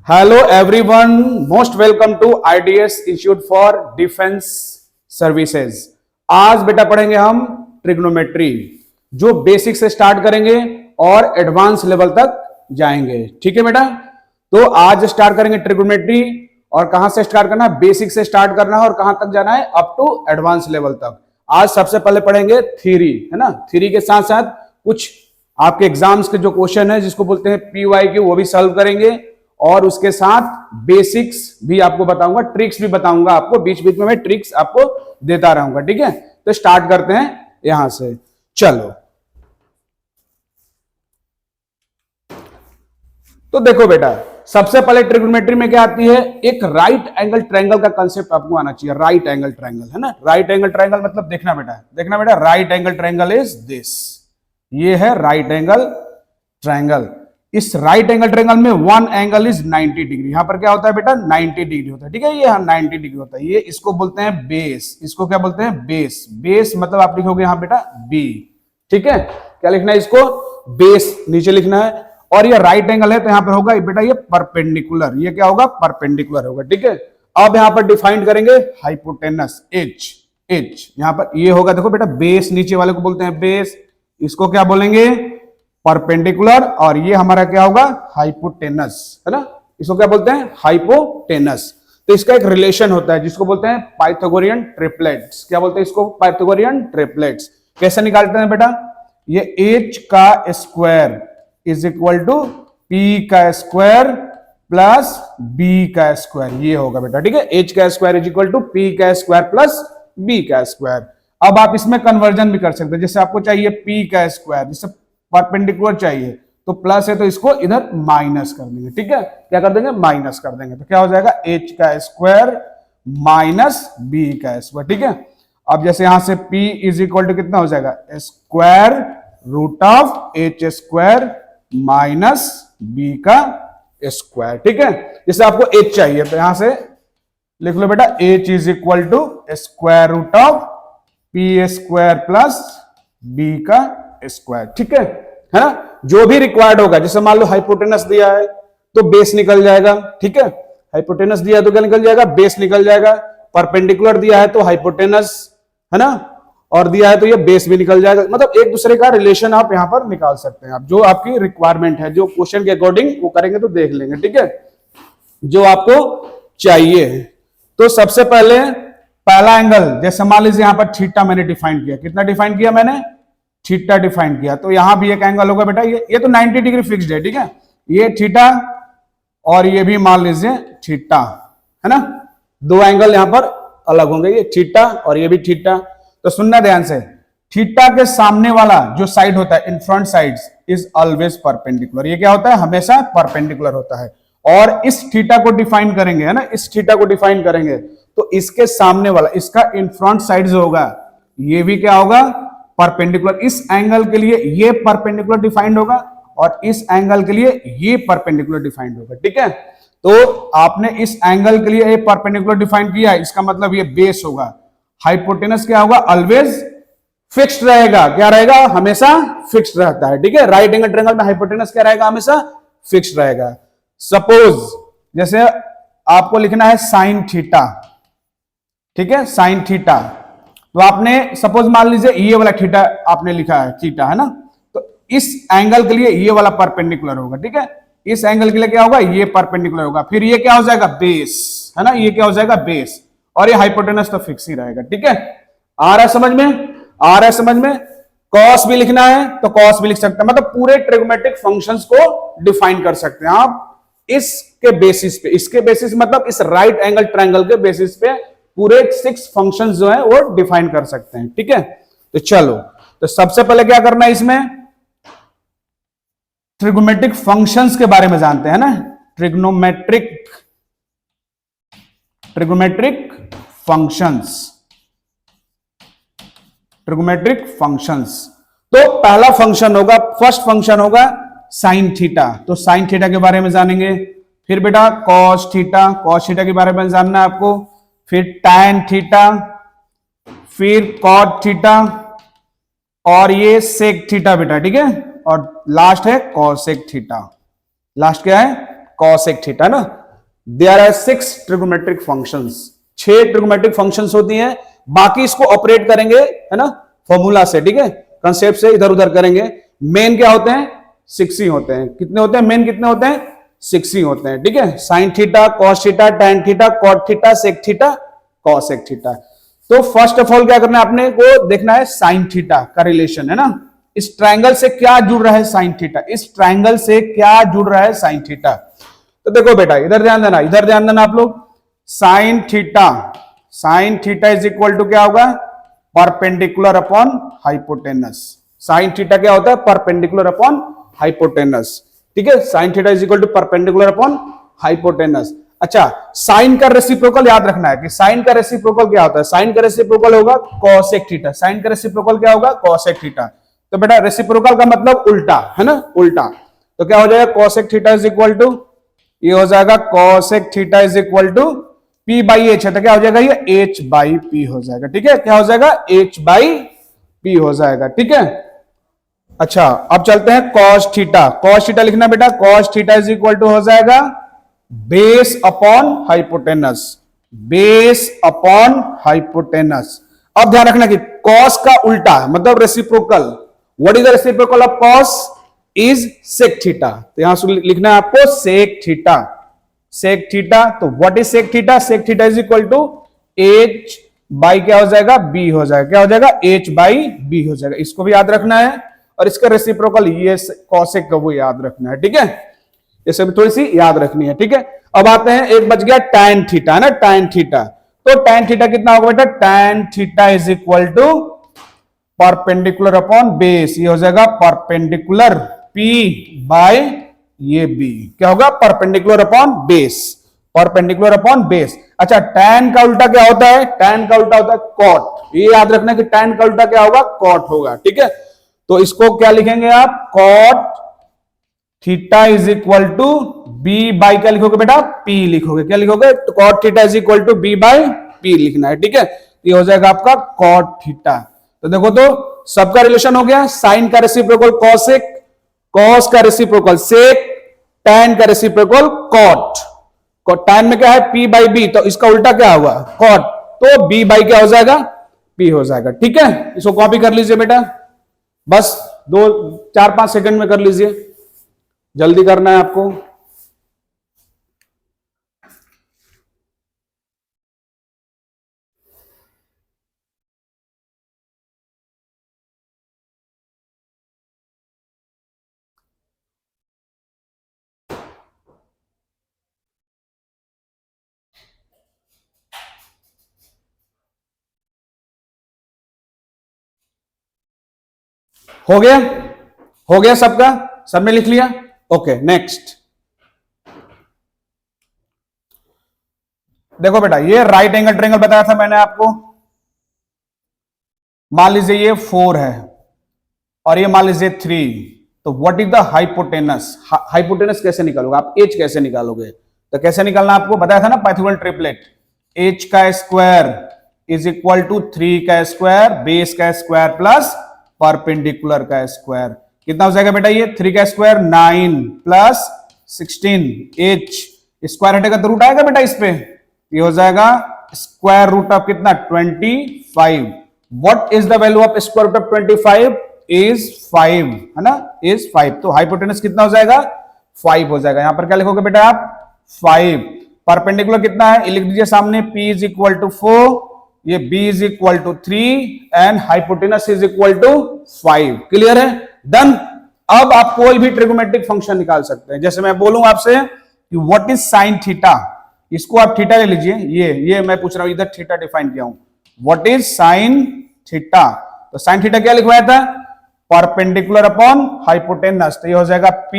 Hello everyone, most welcome to IDS institute for defence services. आज बेटा पढ़ेंगे हम ट्रिग्नोमेट्री, जो बेसिक से स्टार्ट करेंगे और एडवांस लेवल तक जाएंगे। ठीक है बेटा, तो आज स्टार्ट करेंगे ट्रिग्नोमेट्री। और कहां से स्टार्ट करना है? बेसिक से स्टार्ट करना है और कहां तक जाना है? अप टू एडवांस लेवल तक। आज सबसे पहले पढ़ेंगे थ्योरी, है ना। थ्योरी के साथ साथ कुछ आपके एग्जाम्स के जो क्वेश्चन है जिसको बोलते हैं PYQ, वो भी सॉल्व करेंगे। और उसके साथ बेसिक्स भी आपको बताऊंगा, ट्रिक्स भी बताऊंगा आपको, बीच बीच में मैं ट्रिक्स आपको देता रहूंगा। ठीक है, तो स्टार्ट करते हैं यहां से। चलो, तो देखो बेटा, सबसे पहले ट्रिग्नोमेट्री में क्या आती है? एक राइट एंगल ट्रायंगल का कंसेप्ट आपको आना चाहिए। राइट एंगल ट्रायंगल, है ना। राइट एंगल ट्रायंगल मतलब देखना बेटा, right angle triangle is this. ये है राइट एंगल ट्रायंगल। इस राइट एंगल ट्रायंगल में वन एंगल इज 90 डिग्री। यहां पर क्या होता है बेटा? 90 डिग्री होता है। ठीक है, ये 90 डिग्री होता है। ये इसको बोलते हैं बेस। इसको क्या बोलते हैं? बेस। बेस मतलब आप लिखोगे यहां बेटा बी। ठीक है, क्या लिखना है इसको? बेस नीचे लिखना है। और ये राइट एंगल है तो यहां पर होगा बेटा ये परपेंडिकुलर। ये क्या होगा? परपेंडिकुलर होगा। ठीक है, अब यहां पर डिफाइन करेंगे हाइपोटेनस, एच। एच यहां पर ये होगा, देखो बेटा, बेस नीचे वाले को बोलते हैं बेस। इसको क्या बोलेंगे? परपेंडिकुलर। और ये हमारा क्या होगा? हाइपोटेनस, है ना। इसको क्या बोलते हैं? हाइपोटेनस। तो इसका एक रिलेशन होता है जिसको बोलते हैं पाइथागोरियन ट्रिपलेट्स। क्या बोलते हैं इसको? Pythagorean triplets. कैसे निकालते हैं बेटा? ये h का square is equal to p का स्क्वायर प्लस b का स्क्वायर, ये होगा बेटा। ठीक है, h का square is equal to p का स्क्वायर प्लस b का स्क्वायर। अब आप इसमें कन्वर्जन भी कर सकते हैं। जैसे आपको चाहिए p का स्क्वायर, जिससे परपेंडिकुलर चाहिए तो प्लस है तो इसको इधर माइनस कर देंगे। ठीक है, क्या कर देंगे? माइनस कर देंगे। तो क्या हो जाएगा? h का स्क्वायर माइनस b का स्क्वायर। ठीक है, अब जैसे यहां से p इज इक्वल टू कितना हो जाएगा? Square root of h square minus b का स्क्वायर। ठीक है, जैसे आपको h चाहिए तो यहां से लिख लो बेटा, h is equal to square root of p square plus b का स्क्वायर। ठीक है ना। जो भी रिक्वायर्ड होगा, जैसे मान लो हाइपोटेनस दिया है तो बेस निकल जाएगा। ठीक है, हाइपोटेनस दिया है तो क्या निकल जाएगा? बेस निकल जाएगा। परपेंडिकुलर दिया है तो हाइपोटेनस, है ना, और दिया है तो ये बेस भी निकल जाएगा। मतलब एक दूसरे का रिलेशन आप यहां पर निकाल सकते हैं। आप जो आपकी रिक्वायरमेंट है, जो क्वेश्चन के अकॉर्डिंग वो करेंगे तो देख लेंगे। ठीक है, जो आपको चाहिए। तो सबसे पहले पहला एंगल, जैसे मान लीजिए यहां पर थीटा मैंने डिफाइन किया। कितना डिफाइन किया मैंने? थीटा डिफाइन किया। तो यहां भी एक एंगल होगा बेटा, ये तो 90 डिग्री फिक्स्ड है। ठीक है, ये थीटा और ये भी मान लीजिए थीटा, है ना। दो एंगल यहां पर अलग होंगे, ये थीटा और ये भी थीटा। तो सुनना ध्यान से, थीटा के सामने वाला जो साइड होता है, in front sides, is always perpendicular. ये क्या होता है? हमेशा परपेंडिकुलर होता है। और इस थीटा को डिफाइन करेंगे, है ना, इस थीटा को डिफाइन करेंगे तो इसके सामने वाला, इसका इन फ्रंट साइड जो होगा, ये भी क्या होगा? परपेंडिकुलर। इस एंगल के लिए ये परपेंडिकुलर डिफाइंड होगा और इस एंगल के लिए ये परपेंडिकुलर डिफाइंड होगा। ठीक है, तो आपने इस एंगल के लिए ये परपेंडिकुलर डिफाइन किया, इसका मतलब ये बेस होगा। हाइपोटेनस क्या होगा? ऑलवेज फिक्स्ड रहेगा। क्या रहेगा? हमेशा फिक्स्ड रहता है। ठीक है, राइट एंगल ट्रायंगल में हाइपोटेनस क्या रहेगा? हमेशा फिक्स्ड रहेगा। सपोज जैसे आपको लिखना है साइन थीटा। ठीक है, साइन थीटा। तो आपने सपोज मान लीजिए ये वाला थीटा आपने लिखा है, थीटा, है ना। तो इस एंगल के लिए ये वाला परपेंडिकुलर होगा। ठीक है, इस एंगल के लिए क्या होगा? ये परपेंडिकुलर होगा। फिर ये क्या हो जाएगा? बेस, है ना। ये क्या हो जाएगा? बेस। और ये हाइपोटेनस तो फिक्स ही रहेगा। ठीक है, आ रहा है समझ में? आ रहा है समझ में? कॉस भी लिखना है तो कॉस भी लिख सकते हैं। मतलब पूरे ट्रिग्नोमेट्रिक फंक्शंस को डिफाइन कर सकते हैं आप इसके बेसिस पे। इसके बेसिस मतलब इस राइट एंगल ट्रायंगल के बेसिस पे पूरे 6 फंक्शंस जो है वो डिफाइन कर सकते हैं। ठीक है, तो चलो, तो सबसे पहले क्या करना है, इसमें ट्रिग्नोमेट्रिक फंक्शंस के बारे में जानते हैं ना। Trigonometric functions, trigonometric functions. तो पहला फंक्शन होगा, फर्स्ट फंक्शन होगा साइन थीटा। तो साइन थीटा के बारे में जानेंगे। फिर बेटा कॉस थीटा, कॉस थीटा के बारे में जानना है आपको। फिर टैन थीटा, फिर कॉट थीटा और ये सेक थीटा बेटा। ठीक है, और लास्ट है कॉसेक थीटा। लास्ट क्या है? cosec थीटा ना। There are 6 trigonometric functions, 6 trigonometric functions होती हैं, बाकी इसको ऑपरेट करेंगे है ना फॉर्मूला से, ठीक है, कंसेप्ट से इधर उधर करेंगे। मेन क्या होते हैं, 6 ही होते हैं। कितने होते हैं मेन, कितने होते हैं, 6 ही होते हैं, ठीक है। Sine theta, cos theta, tan theta, cot theta, sec theta, cosec theta. तो फर्स्ट ऑफ ऑल क्या करना है, अपने को देखना है साइन थीटा का रिलेशन, है ना। इस ट्रायंगल से क्या जुड़ रहा है साइन थीटा, इस ट्रायंगल से क्या जुड़ रहा है साइन थीटा। तो देखो बेटा इधर ध्यान देना, इधर ध्यान देना आप लोग। Sine theta is equal to क्या होगा, perpendicular upon hypotenuse. Sine theta क्या होता है, परपेंडिकुलर अपॉन हाइपोटेनस, ठीक है। Sine theta is equal to perpendicular upon hypotenuse. अच्छा, साइन का रेसिप्रोकल याद रखना है कि साइन का रेसिप्रोकल क्या होता है, साइन का रेसिप्रोकल होगा कॉसेक थीटा। साइन का रेसिप्रोकल क्या होगा, कॉसेक थीटा। तो बेटा रेसिप्रोकल का मतलब उल्टा, है ना, उल्टा। तो क्या हो जाएगा, cosec theta is equal to, ये हो जाएगा cosec theta is equal to P by H है, तो क्या हो जाएगा, ये एच बाई पी हो जाएगा, ठीक है। क्या हो जाएगा, एच बाई पी हो जाएगा, ठीक है। अच्छा, अब चलते हैं कॉस थीटा। कॉस थीटा लिखना बेटा, cos theta is equal to हो जाएगा base upon hypotenuse, base upon hypotenuse. अब ध्यान रखना कि कॉस का उल्टा मतलब reciprocal, what is the reciprocal of cos, is sec theta. तो यहां से लिखना है आपको सेक थीटा, सेक थीटा। तो what is sec theta, sec theta is equal to H by क्या हो जाएगा, बी हो जाएगा। क्या हो जाएगा, एच बाई बी हो जाएगा। इसको भी याद रखना है, और इसका रेसिप्रोकल ये कॉसेक का वो याद रखना है, ठीक है। ये सब थोड़ी सी याद रखनी है, ठीक है। अब आते हैं, एक बच गया टैन थीटा, ना, टैन थीटा। तो टैन थीटा कितना होगा बेटा, tan theta is equal to perpendicular upon base, ये हो जाएगा परपेंडिकुलर पी बाय ये बी। क्या होगा, perpendicular upon base, perpendicular upon base. अच्छा, टैन का उल्टा क्या होता है, टैन का उल्टा होता है कॉट। ये याद रखना कि टैन का उल्टा क्या होगा, कॉट होगा, ठीक है। तो इसको क्या लिखेंगे आप, cot theta is equal to B by क्या लिखोगे बेटा, पी लिखोगे। क्या लिखोगे, तो cot theta is equal to B by P लिखना है, ठीक है। ये हो जाएगा आपका कॉट थीटा। तो देखो, तो सबका रिलेशन हो गया। साइन का रेसिप्रोकल कॉसेक, कॉस का रेसिप्रोकल सेक, टैन का रेसिप्रोकल कॉट। टैन में क्या है, पी बाई बी, तो इसका उल्टा क्या होगा, कॉट। तो बी बाई क्या हो जाएगा, पी हो जाएगा, ठीक है। इसको कॉपी कर लीजिए बेटा, बस 4-5 सेकंड में कर लीजिए, जल्दी करना है आपको। हो गया, हो गया सबका, सबने लिख लिया, ओके। नेक्स्ट देखो बेटा, ये राइट एंगल ट्रायंगल बताया था मैंने आपको। मान लीजिए ये 4 है और ये मान लीजिए 3, तो what is the hypotenuse. Hypotenuse कैसे निकालोगे आप, एच कैसे निकालोगे, तो कैसे निकालना आपको बताया था ना, पाइथागोरन ट्रिपलेट। एच का स्क्वायर इज इक्वल टू 3 का स्क्वायर बेस का स्क्वायर प्लस परपेंडिकुलर का स्क्वायर। कितना हो जाएगा बेटा, ये 3 का स्क्वायर 9 प्लस 16, एच स्क्वायर हटेगा तो रूट आएगा बेटा इस पे, ये हो जाएगा स्क्वायर रूट ऑफ कितना, 25। What is the value of square root of 25 is 5, है ना, इज 5। तो हाइपोटेनस कितना हो जाएगा, 5 हो जाएगा। यहां पर क्या लिखोगे बेटा आप, 5। परपेंडिकुलर कितना है, लिख दीजिए सामने, P इज इक्वल टू 4, ये B is equal to 3 and hypotenuse is equal to 5। Clear है, डन। अब आप कोई भी ट्रिगोमेट्रिक फंक्शन निकाल सकते हैं। जैसे मैं बोलूंगा आपसे कि व्हाट इज साइन थीटा, इसको आप थीटा ले लीजिए, ये मैं पूछ रहा हूं, इधर थीटा डिफाइन किया हूं। व्हाट इज साइन थीटा, तो साइन थीटा क्या लिखवाया था, परपेंडिकुलर अपॉन हाइपोटेनस। तो ये हो जाएगा P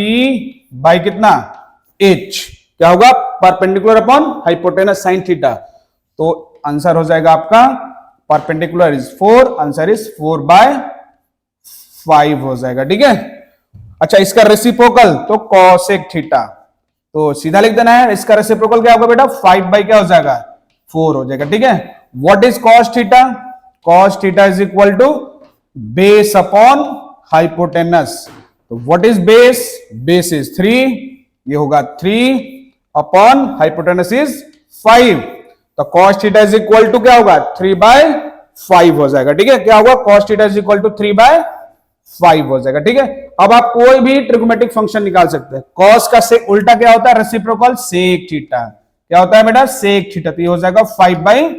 बाई कितना, H। क्या होगा, perpendicular upon hypotenuse sine theta. तो आंसर हो जाएगा आपका परपेंडिकुलर इज 4, आंसर इज 4/5 हो जाएगा, ठीक है। अच्छा, इसका रेसिप्रोकल तो कॉसेक थीटा, तो सीधा लिख देना है। इसका रेसिप्रोकल क्या होगा बेटा, 5 बाई क्या हो जाएगा, 4 हो जाएगा, ठीक है। What is cos theta, cos theta is equal to base upon hypotenuse. तो what is base, base is 3 ये होगा 3 अपॉन हाइपोटेनस इज 5, तो cos theta is equal to क्या होगा 3/5 हो जाएगा। ठीक है, क्या होगा cos theta is equal to 3/5 हो जाएगा। ठीक है, अब आप कोई भी ट्रिग्नोमेट्रिक फंक्शन निकाल सकते हैं। cos का से उल्टा क्या होता है, रेसिप्रोकल sec थीटा। क्या होता है बेटा, sec थीटा, तो ये हो जाएगा 5/3।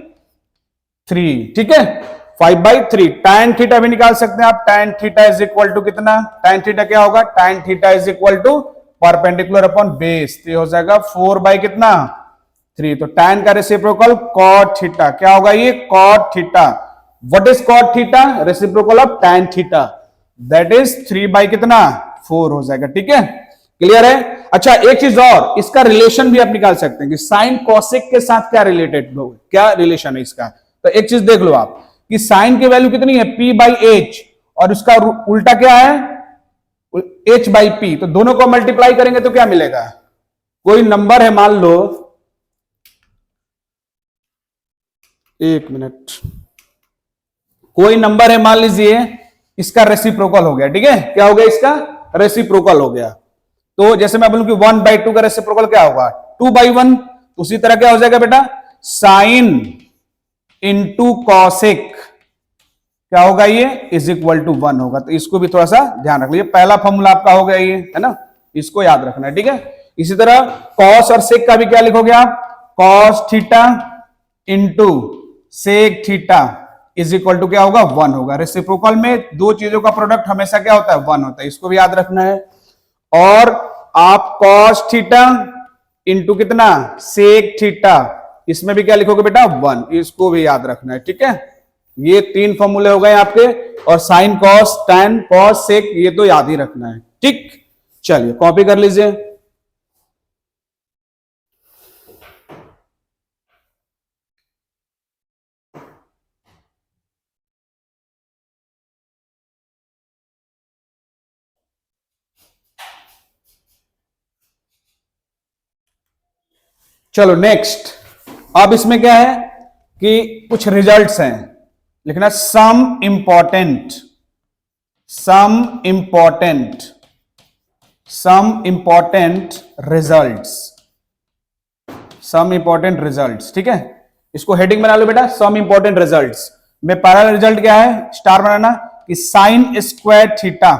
ठीक है, 5/3। tan थीटा भी निकाल सकते हैं आप, tan theta is equal to कितना, tan थीटा क्या होगा, tan theta is equal to perpendicular upon base, तो ये हो जाएगा 4/3। तो tan का रेसिप्रोकल cot थीटा, क्या होगा ये cot theta. What is cot theta, reciprocal of tan theta, that is 3/4 हो जाएगा। ठीक है, क्लियर है। अच्छा, एक चीज और, इसका रिलेशन भी आप निकाल सकते हैं कि साइन कॉसेक के साथ क्या रिलेटेड हो, क्या रिलेशन है इसका। तो एक चीज देख लो आप कि साइन की वैल्यू कितनी है p/h, और उसका उल्टा क्या है h/p, तो दोनों को मल्टीप्लाई करेंगे तो क्या मिलेगा, कोई नंबर है, मान लो, एक मिनट, कोई नंबर है, मान लीजिए इसका रेसिप्रोकल हो गया। ठीक है, क्या हो गया, इसका रेसिप्रोकल हो गया। तो जैसे मैं बोलूं कि 1/2 का रेसिप्रोकल क्या होगा 2/1, उसी तरह क्या हो जाएगा बेटा, साइन इंटू कॉसेक क्या होगा, ये इज इक्वल टू 1 होगा। तो इसको भी थोड़ा सा ध्यान रख लीजिए, पहला फॉर्मूला आपका हो गया ये, है ना, इसको याद रखना है। ठीक है, इसी तरह कॉस और सेक का भी क्या लिखोगे आप, cos theta into sec theta is equal to क्या होगा 1 होगा। रेसिप्रोकल में दो चीजों का प्रोडक्ट हमेशा क्या होता है 1 होता है, इसको भी याद रखना है। और आप कॉस थीटा इंटू कितना सेक थीटा, इसमें भी क्या लिखोगे बेटा 1, इसको भी याद रखना है। ठीक है, ये 3 फॉर्मूले हो गए आपके, और sine cos tan cos sec ये तो याद ही रखना है। ठीक, चलिए कॉपी कर लीजिए। चलो नेक्स्ट, अब इसमें क्या है कि कुछ रिजल्ट्स हैं, लिखना some important, some important, some important results, some important results. ठीक है, इसको हेडिंग बना लो बेटा, सम इंपॉर्टेंट रिजल्ट्स में पहला रिजल्ट क्या है, स्टार बनाना, कि sine square theta,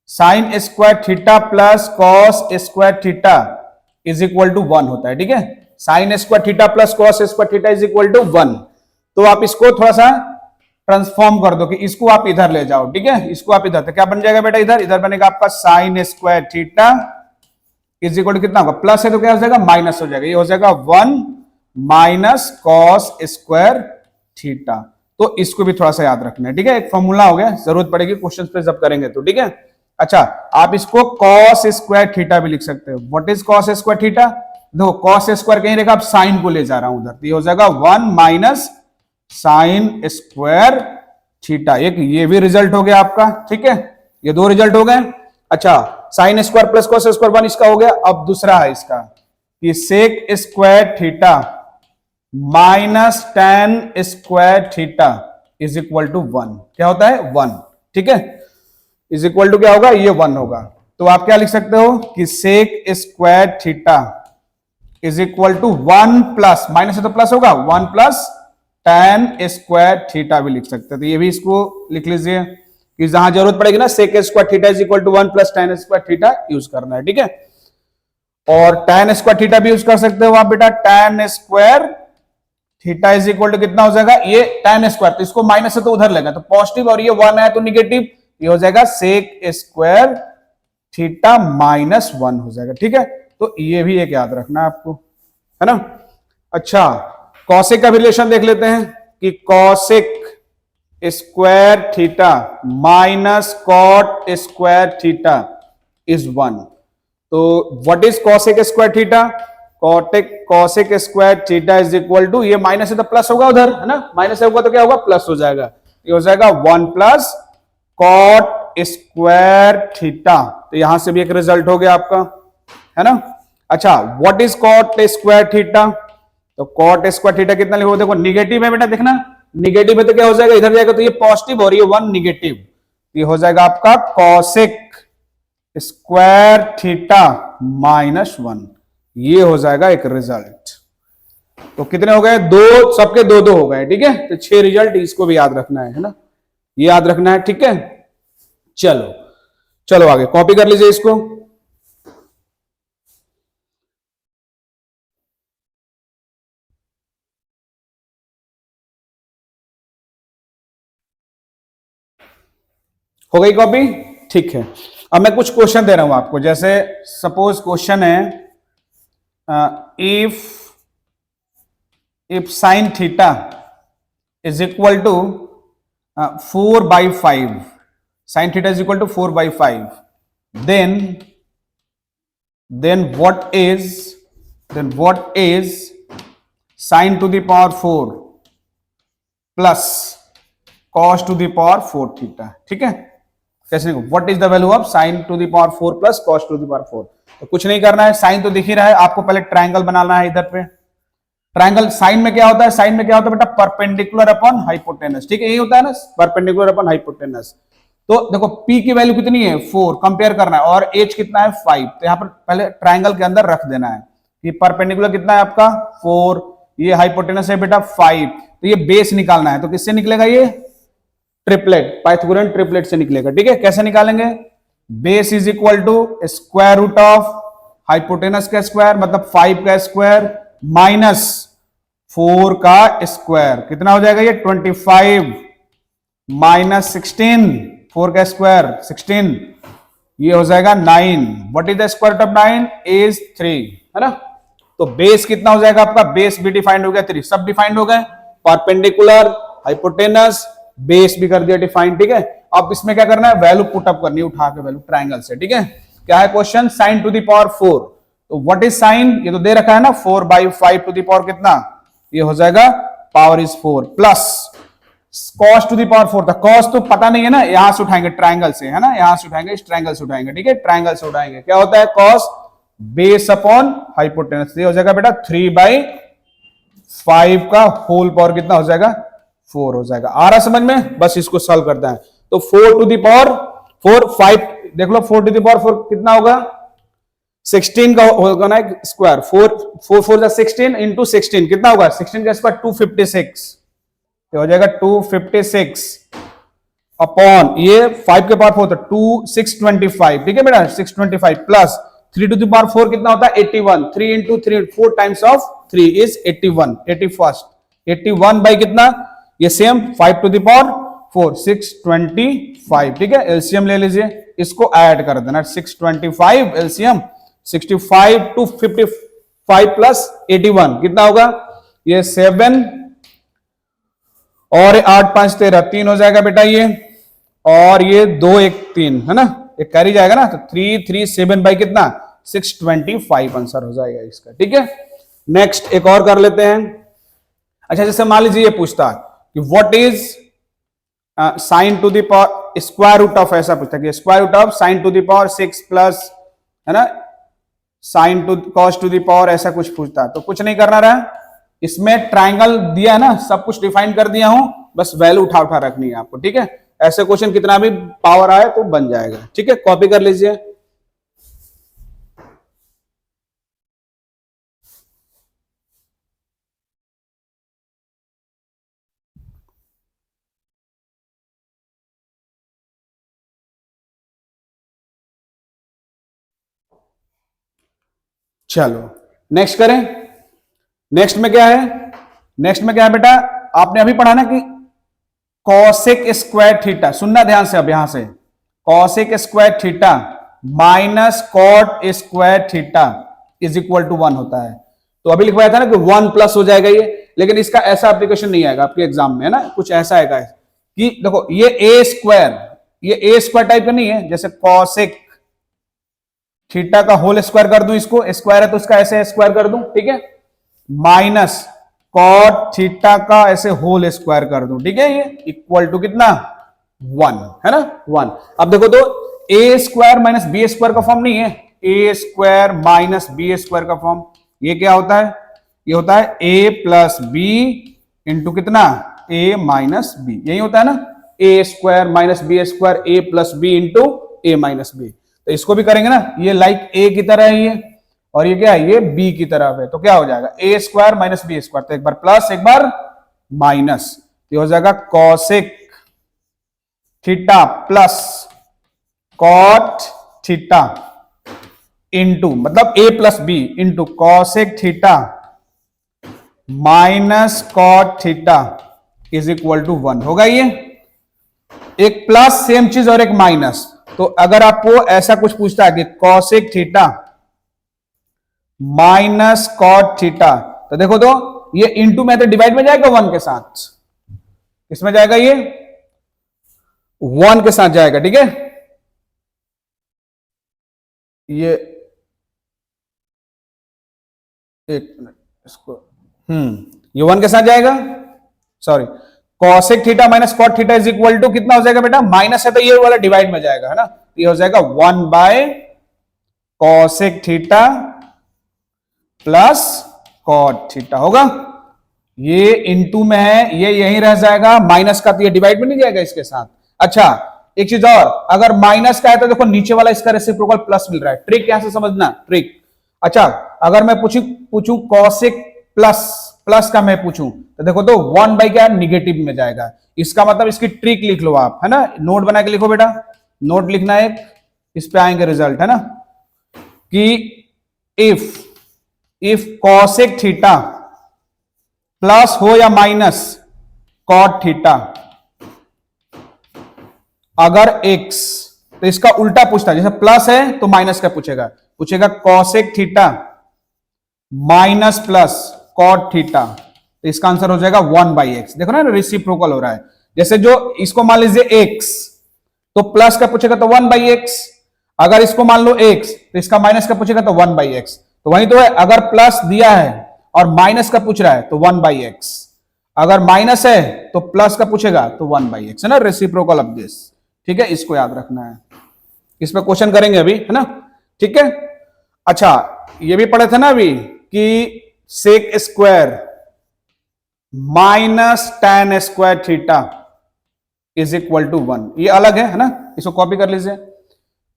sine square theta plus cos square theta is equal to 1 होता है। ठीक है, sine square theta plus cos square theta is equal to 1। तो आप इसको थोड़ा सा ट्रांसफॉर्म कर दो कि इसको आप इधर ले जाओ। ठीक है, इसको आप इधर, तो क्या बन जाएगा बेटा, इधर इधर बनेगा आपका sine square theta is equal to कितना होगा, प्लस है तो क्या हो जाएगा माइनस हो जाएगा, ये हो जाएगा 1 माइनस कॉस स्क्वायर थीटा। तो इसको भी थोड़ा सा याद रखना है। ठीक है, एक फॉर्मूला हो गया, जरूरत पड़ेगी क्वेश्चन पे जब करेंगे तो। ठीक है, अच्छा, आप इसको कॉस स्क्वायर थीटा भी लिख सकते हो। What is cos square theta, देखो कॉस स्क्वायर कहीं रहेगा, आप साइन को ले जा रहा हूं उधर, तो ये हो जाएगा 1 माइनस साइन स्क्वायर थीटा। एक ये भी रिजल्ट हो गया आपका। ठीक है, ये 2 रिजल्ट हो गए। अच्छा, sine square plus cos square 1 इसका हो गया। अब दूसरा है इसका कि sec square theta minus tan square theta is equal to 1, क्या होता है 1। ठीक है, इज इक्वल टू क्या होगा, ये 1 होगा। तो आप क्या लिख सकते हो कि sec square theta is equal to 1 plus, minus है तो प्लस होगा, 1 प्लस टेन स्क्वायर थीटा भी लिख सकते हैं। तो ये भी इसको लिख लीजिए कि जहां जरूरत पड़ेगी ना, sec square theta is equal to 1 plus tan square theta use करना है। ठीक है, और टेन स्क्वायर थीटा भी यूज कर सकते हो आप बेटा, tan square theta is equal to कितना हो जाएगा, ये टेन स्क्वायर, तो इसको माइनस है तो उधर लेगा, तो पॉजिटिव, और ये 1 है तो निगेटिव, ये हो जाएगा सेक स्क्वायर थीटा माइनस 1 हो जाएगा। ठीक है, तो ये भी एक याद रखना है आपको, है ना। अच्छा, कॉसेक का भी रिलेशन देख लेते हैं कि cosec square theta minus cot square theta is 1। तो what is cosec square theta, cosec square theta is equal to, ये माइनस है तो प्लस होगा उधर, है ना, माइनस होगा तो क्या होगा प्लस हो जाएगा, ये हो जाएगा 1 प्लस कॉट स्क्वायर थीटा। तो यहां से भी एक रिजल्ट हो गया आपका, है ना। अच्छा, what is cot square theta, तो कॉट स्क्वायर थीटा कितना लिखो, देखो निगेटिव है बेटा, देखना निगेटिव है तो क्या हो जाएगा, इधर जाएगा तो ये पॉजिटिव और ये 1 निगेटिव, ये हो जाएगा आपका कॉसेक स्क्वायर थीटा माइनस 1, ये हो जाएगा एक रिजल्ट। तो कितने हो गए? दो, सबके दो दो हो गए, ठीक है। तो 6 रिजल्ट, इसको भी याद रखना है ना, ये याद रखना है, ठीक है। चलो चलो आगे कॉपी कर लीजिए इसको। हो गई कॉपी? ठीक है। अब मैं कुछ क्वेश्चन दे रहा हूं आपको, जैसे सपोज क्वेश्चन है if sine theta is equal to 4/5, sine theta is equal to 4/5, then what is sin to the power 4 plus cos to the power 4 theta, ठीक है। कैसे नहीं, what is the value of sine to the power 4 plus cos to the power 4। तो कुछ नहीं करना है, sign तो दिख ही रहा है आपको, पहले ट्रायंगल बनाना है इधर पे। ट्रायंगल साइन में क्या होता है? साइन में क्या होता है बेटा? परपेंडिकुलर अपॉन हाइपोटेनस, ठीक है, यही होता है ना, परपेंडिकुलर अपॉन हाइपोटेनस। तो देखो p की वैल्यू कितनी है? 4, कंपेयर करना है, और h कितना है? 5। तो यहां पर पहले ट्रायंगल के अंदर रख देना है कि परपेंडिकुलर कितना है आपका? 4, ये हाइपोटेनस है बेटा 5, तो ये बेस निकालना है। तो किससे निकलेगा ये? ट्रिपलेट, पाइथागोरियन ट्रिपलेट से निकलेगा, ठीक है। कैसे निकालेंगे? Base is equal to square root of hypotenuse का स्क्वायर, मतलब 5 का स्क्वायर माइनस 4 का स्क्वायर, कितना हो जाएगा ये? 25 माइनस 16, 4 का स्क्वायर 16, ये हो जाएगा 9। What is the square root of 9? Is 3, है ना। तो बेस कितना हो जाएगा आपका? बेस भी डिफाइंड हो गया, 3 सब डिफाइंड हो गए, परपेंडिकुलर, हाइपोटेनस, बेस भी कर दिया डिफाइन, ठीक है। अब इसमें क्या करना है? वैल्यू पुट अप करनी है, उठा के वैल्यू ट्रायंगल से, ठीक है। क्या है question? Sign to the power 4, तो व्हाट इज साइन? ये तो दे रखा है ना, 4/5 टू द पावर कितना? ये हो जाएगा power is 4, plus cos to the power 4 था। कॉस तो पता नहीं है ना, यहां से उठाएंगे ट्रायंगल से, है ना, यहां से उठाएंगे, इस ट्रायंगल से उठाएंगे, ठीक है, ट्रायंगल से उठाएंगे। क्या होता है? कॉस बेस अपॉन हाइपोटेनस, ये हो जाएगा बेटा 3/5 का होल पावर कितना हो जाएगा? 4 हो जाएगा। आ रहा समझ में? बस इसको सॉल्व करता है। तो 4 टू द पावर 4, 5 देख लो, 4 टू द पावर 4 कितना होगा? 16 का होगा ना स्क्वायर, 4 16 इंटू 16 कितना होगा? 16 का स्क्वायर 256, ये हो जाएगा 256 अपॉन ये 5 के पावर 4 तो 625, ठीक है बेटा, 625 प्लस 3 टू द पावर 4 कितना होता है? 81, 3 into 3, 4 times of 3 is 81, 81 by कितना? ये सेम 5 टू द पावर 4, 625, ठीक है। एलसीएम ले लीजिए, इसको ऐड कर देना, 625 एलसीएम, 65 टू 55 प्लस 81 कितना होगा? ये 7 और 8 5 13 3 हो जाएगा बेटा ये, और ये 2 1 3, है ना, ये कैरी जाएगा ना, तो 337 बाई कितना? 625 आंसर हो जाएगा इसका, ठीक है। नेक्स्ट एक और कर लेते हैं। अच्छा, जैसे मान लीजिए ये पूछता है कि what is sine to the power square root of, ऐसा पूछता है कि square root of sine to the power 6 plus, है ना, sine to cos to the power, ऐसा कुछ पूछता है। तो कुछ नहीं करना रहा, इसमें ट्रायंगल दिया है ना, सब कुछ डिफाइन कर दिया हूं, बस वैल्यू उठा उठा रखनी है आपको, ठीक है। ऐसे क्वेश्चन कितना भी पावर आए तो बन जाएगा, ठीक है। कॉपी कर लीजिए। चलो नेक्स्ट करें। नेक्स्ट में क्या है? नेक्स्ट में क्या है बेटा? आपने अभी पढ़ा ना कि कॉसेक स्क्वायर थीटा, सुनना ध्यान से, अब यहां से cosec square theta minus cot square theta is equal to 1 होता है। तो अभी लिखवाया था ना कि 1 प्लस हो जाएगा ये, लेकिन इसका ऐसा एप्लीकेशन नहीं आएगा आपके एग्जाम में, है ना, कुछ ऐसा आएगा कि देखो ये ए स्क्वायर, ये ए स्क्वायर टाइप का नहीं है, जैसे कॉसेक थीटा का होल स्क्वायर कर दूं, इसको स्क्वायर है तो इसका ऐसे स्क्वायर कर दूं, ठीक है, माइनस कॉट थीटा का ऐसे होल स्क्वायर कर दूं, ठीक है, ये इक्वल टू कितना? 1, है ना, 1। अब देखो तो ए स्क्वायर माइनस बी स्क्वायर का फॉर्म नहीं है, A square minus B square का फॉर्म, ये क्या होता है? ये होता है ए प्लस बी इंटू कितना? ए माइनस बी, यही होता है ना, ए स्क्वायर माइनस बी स्क्वायर, ए प्लस बी इंटू ए माइनस बी। तो इसको भी करेंगे ना, ये लाइक ए की तरह है ये, और ये क्या है, ये बी की तरफ है, तो क्या हो जाएगा ए स्क्वायर माइनस बी स्क्वायर, तो एक बार प्लस एक बार माइनस, ये हो जाएगा cosec theta plus cot theta into, मतलब A plus B into cosec theta minus cot theta is equal to 1 होगा। ये एक प्लस सेम चीज और एक माइनस, तो अगर आपको ऐसा कुछ पूछता है कि cosec theta minus cot theta, तो देखो तो ये इंटू में तो डिवाइड में जाएगा 1 के साथ, किसमें जाएगा ये 1 के साथ जाएगा, ठीक है। ये एक मिनट इसको, ये 1 के साथ जाएगा, sorry, cosec theta minus cot theta is equal to कितना हो जाएगा बेटा, माइनस है तो ये वाला डिवाइड में जाएगा, है ना, ये हो जाएगा 1 by cosec theta plus cot theta होगा। ये इनटू में है, ये यहीं रह जाएगा, माइनस का तो ये डिवाइड में नहीं जाएगा इसके साथ। अच्छा एक चीज और, अगर माइनस का है तो देखो नीचे वाला इसका रेसिप्रोकल प्लस मिल रहा है, ट्रिक यहां से समझना, ट्रिक। अच्छा अगर मैं पूछूं कॉसेक प्लस, प्लस का मैं पूछूं तो देखो तो 1 बाई क्या निगेटिव में जाएगा, इसका मतलब इसकी ट्रिक लिख लो आप, है ना, नोट बना के लिखो बेटा, नोट लिखना है, इस पे आएंगे रिजल्ट, है ना, कि इफ कॉसेक थीटा प्लस हो या माइनस कॉट थीटा, अगर x, तो इसका उल्टा पूछता है, जैसे प्लस है तो माइनस का पूछेगा cosec theta minus plus cot theta, तो इसका आंसर हो जाएगा 1 बाई एक्स। देखो ना रेसिप्रोकल हो रहा है, जैसे जो इसको मान लीजिए x, तो प्लस का पूछेगा तो 1 बाई एक्स, अगर इसको मान लो x तो इसका माइनस का पूछेगा तो 1 बाई एक्स, तो वही तो है, अगर प्लस दिया है और माइनस का पूछ रहा है तो 1 बाई एक्स, अगर माइनस है तो प्लस का पूछेगा तो 1 बाई एक्स, है ना, रेसिप्रोकल ऑफ दिस, ठीक है, इसको याद रखना है, इस पे क्वेश्चन करेंगे अभी, है ना, ठीक है। अच्छा ये भी पढ़े थे ना अभी कि sec square minus tan square theta is equal to 1, ये अलग है ना, इसको कॉपी कर लीजिए,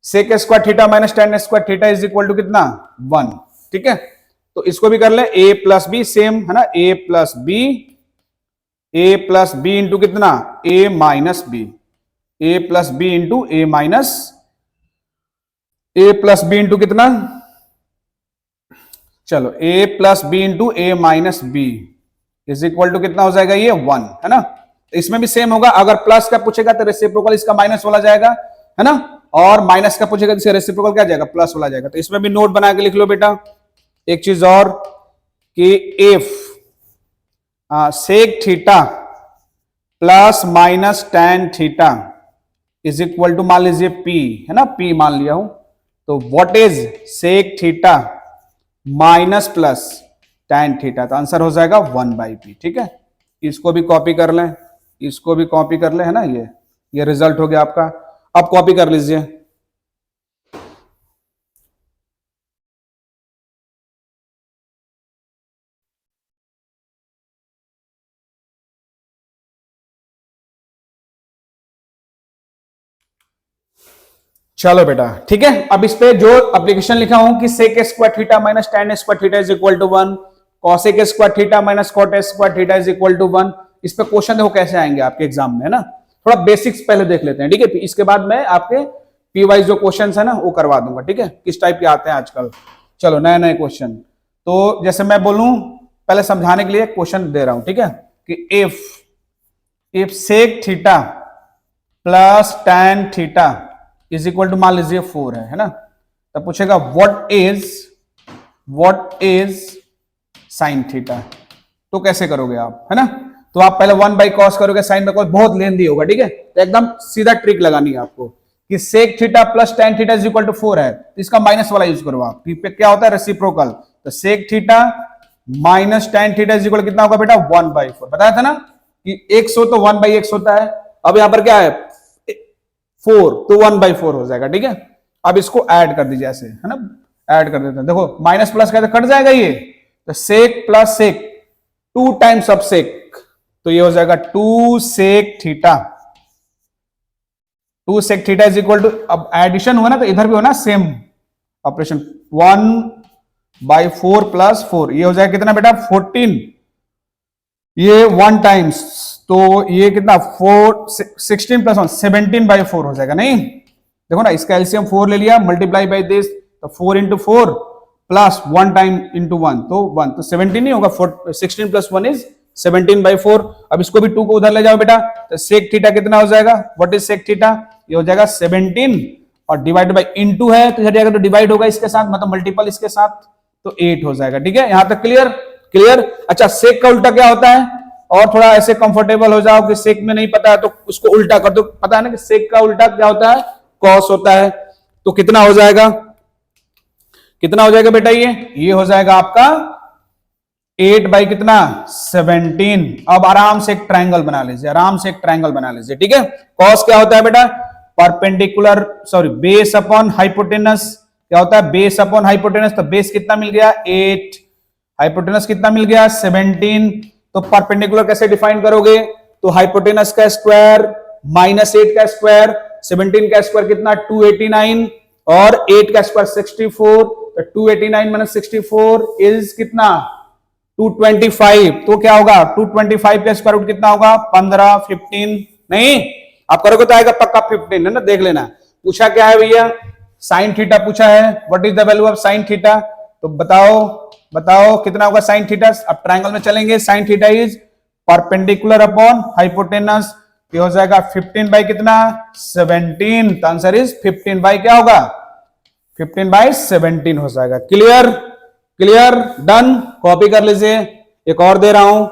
sec square theta minus tan square theta is equal to कितना 1, ठीक है। तो इसको भी कर ले, a प्लस बी सेम है ना, a प्लस बी इंटू कितना a minus B, a plus B into a minus, a plus B into कितना, चलो a plus B into a minus B is equal to कितना हो जाएगा ये 1, है ना। इसमें भी सेम होगा, अगर प्लस का पूछेगा तो रेसिप्रोकल इसका माइनस वाला जाएगा, है ना, और माइनस का पूछेगा तो इसका रेसिप्रोकल क्या जाएगा, प्लस वाला जाएगा। तो इसमें भी नोट बना के लिख लो बेटा, एक चीज और कि if sec theta plus minus tan theta is equal to मान लीजिए p, है ना, p मान लिया हूं, तो what is sec theta minus plus tan theta, तो आंसर हो जाएगा 1 बाई पी, ठीक है। इसको भी कॉपी कर लें, इसको भी कॉपी कर लें, है ना, ये रिजल्ट हो गया आपका, अब कॉपी कर लीजिए। चलो बेटा ठीक है, अब इस पे जो एप्लीकेशन लिखा हूं कि sec square theta minus tan square theta is equal to 1, cosec square theta minus cot square theta is equal to 1, इस पे क्वेश्चन देखो कैसे आएंगे आपके एग्जाम में, है ना। थोड़ा बेसिक्स पहले देख लेते हैं, ठीक है, इसके बाद मैं आपके पी वाइज जो क्वेश्चन है ना वो करवा दूंगा, ठीक है, किस टाइप के आते हैं आजकल। चलो नए नए क्वेश्चन, तो जैसे मैं बोलूं पहले समझाने के लिए क्वेश्चन दे रहा हूं, ठीक है, कि if sec theta plus tan theta is equal to मान लीजिए 4 है ना, तब पूछेगा व्हाट इज साइन थीटा, तो कैसे करोगे आप, है ना। तो आप पहले 1 बाई कॉस करोगे, साइन बाई कॉस बहुत लेंदी होगा, ठीक है, तो एकदम सीधा ट्रिक लगानी है आपको कि sec theta plus tan theta is equal to 4 है, तो इसका माइनस वाला यूज करो आप, पे क्या होता है रेसिप्रोकल, तो sec theta minus tan theta is equal कितना होगा बेटा 1 बाई 4, बताया था ना कि x हो तो 1 बाई x होता है, अब यहां पर क्या है 4, तो 1 बाई 4 हो जाएगा, ठीक है। अब इसको ऐड कर दीजिए ऐसे, है ना, ऐड कर देते हैं, देखो माइनस प्लस कैसे कट जाएगा ये, तो sec plus sec 2 times of sec, तो ये हो जाएगा 2 sec theta 2 sec theta is equal to, अब एडिशन हुआ ना तो इधर भी होना सेम ऑपरेशन, 1/4 प्लस 4, ये हो जाएगा कितना बेटा 14, ये 1 टाइम्स, तो ये कितना 16 प्लस 1 17/4 हो जाएगा। नहीं देखो ना, इसका एलसीएम 4 ले लिया, मल्टीप्लाई बाई दिस, तो 4 इंटू 4 प्लस 1 टाइम इंटू 1, तो 1, तो 17 नहीं होगा, 16 प्लस 1 इज 17/4। अब इसको भी 2 को उधर ले जाओ बेटा, तो सेक थीटा कितना हो जाएगा, व्हाट इज सेक थीटा, ये हो जाएगा 17 और डिवाइड बाई इंटू है तो जाएगा, तो डिवाइड होगा इसके साथ, मतलब मल्टीपल इसके साथ, तो 8 हो जाएगा। ठीक है, यहां तक क्लियर क्लियर। अच्छा सेक का उल्टा क्या होता है, और थोड़ा ऐसे कंफर्टेबल हो जाओ कि सेक में नहीं पता है तो उसको उल्टा कर दो, पता है ना कि सेक का उल्टा क्या होता है, कॉस होता है। तो कितना हो जाएगा, कितना हो जाएगा बेटा, ये हो जाएगा आपका 8 बाई कितना 17। अब आराम से एक ट्रायंगल बना लीजिए, आराम से एक ट्रायंगल बना लीजिए। ठीक है, कॉस क्या होता है बेटा, perpendicular sorry base upon hypotenuse, क्या होता है बेस अपॉन हाइपोटेनस, तो बेस कितना मिल गया 8, हाइपोटेनस कितना मिल गया 17, तो परपेंडिकुलर कैसे डिफाइन करोगे, तो हाइपोटेनस का स्क्वायर माइनस 8 का स्क्वायर, 17 का स्क्वायर कितना 289 और 8 का स्क्वायर 64, तो 289 माइनस 64 इज कितना 225, तो क्या होगा 225 का स्क्वायर रूट कितना होगा 15, 15 नहीं, आप करोगे तो आएगा पक्का 15 है ना, देख लेना। पूछा क्या है भैया, साइन थीटा पूछा है, what is the value of sine theta, तो बताओ बताओ कितना होगा साइन थीटा। अब ट्रायंगल में चलेंगे, sign theta is perpendicular upon hypotenuse, ये हो जाएगा 15 बाई कितना 17, तो आंसर इज 15 बाई क्या होगा 15/17 हो जाएगा। क्लियर क्लियर डन, कॉपी कर लीजिए, एक और दे रहा हूं,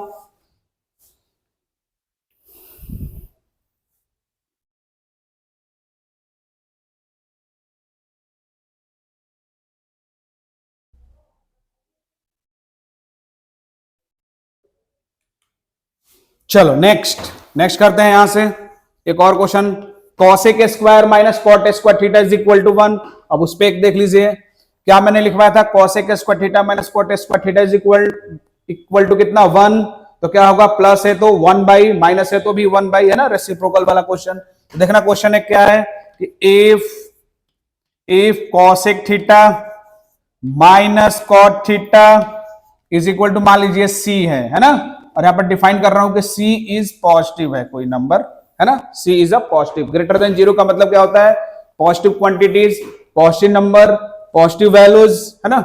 चलो नेक्स्ट नेक्स्ट करते हैं यहां से एक और question, cosec square minus cot square theta is equal to 1। अब उस पर एक देख लीजिए, क्या मैंने लिखवाया था, cosec square theta minus cot square theta is equal to कितना 1, तो क्या होगा प्लस है तो 1 बाई, माइनस है तो भी 1 बाई, है ना, रेसिप्रोकल वाला क्वेश्चन। तो देखना क्वेश्चन है क्या है कि if cosec theta minus cot theta is equal to मान लीजिए सी है ना, और यहां पर डिफाइन कर रहा हूं कि सी इज पॉजिटिव है कोई नंबर, है ना, C is a positive, greater than 0 का मतलब क्या होता है, positive quantities, positive number, positive values, है ना।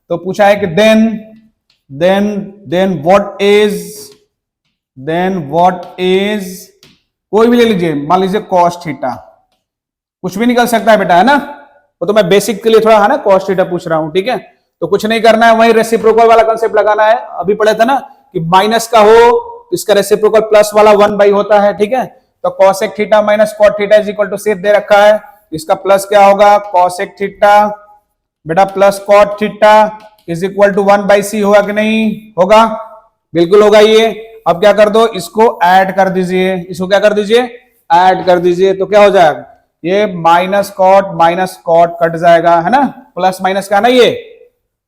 तो पूछा है कि देन व्हाट इज कोई भी ले लीजिए, मान लीजिए कॉस थीटा, कुछ भी निकल सकता है बेटा, है ना, वो तो मैं बेसिक के लिए थोड़ा है ना कॉस थीटा पूछ रहा हूं। ठीक है, तो कुछ नहीं करना है, वही रेसिप्रोकल वाला कंसेप्ट लगाना है, अभी पढ़े थे ना कि माइनस का हो तो इसका रेसिप्रोकल प्लस वाला 1 बाई होता है। ठीक है, तो cosec theta minus cot theta is equal to सिर्फ दे रखा है, इसका प्लस क्या होगा कॉसेक थीटा बेटा plus cot theta is equal to 1 by C, होगा कि नहीं होगा, बिल्कुल होगा ये। अब क्या कर दो, इसको ऐड कर दीजिए, इसको क्या कर दीजिए ऐड कर दीजिए, तो क्या हो जाएगा ये माइनस कॉट कट जाएगा, है ना, प्लस माइनस का ना, ये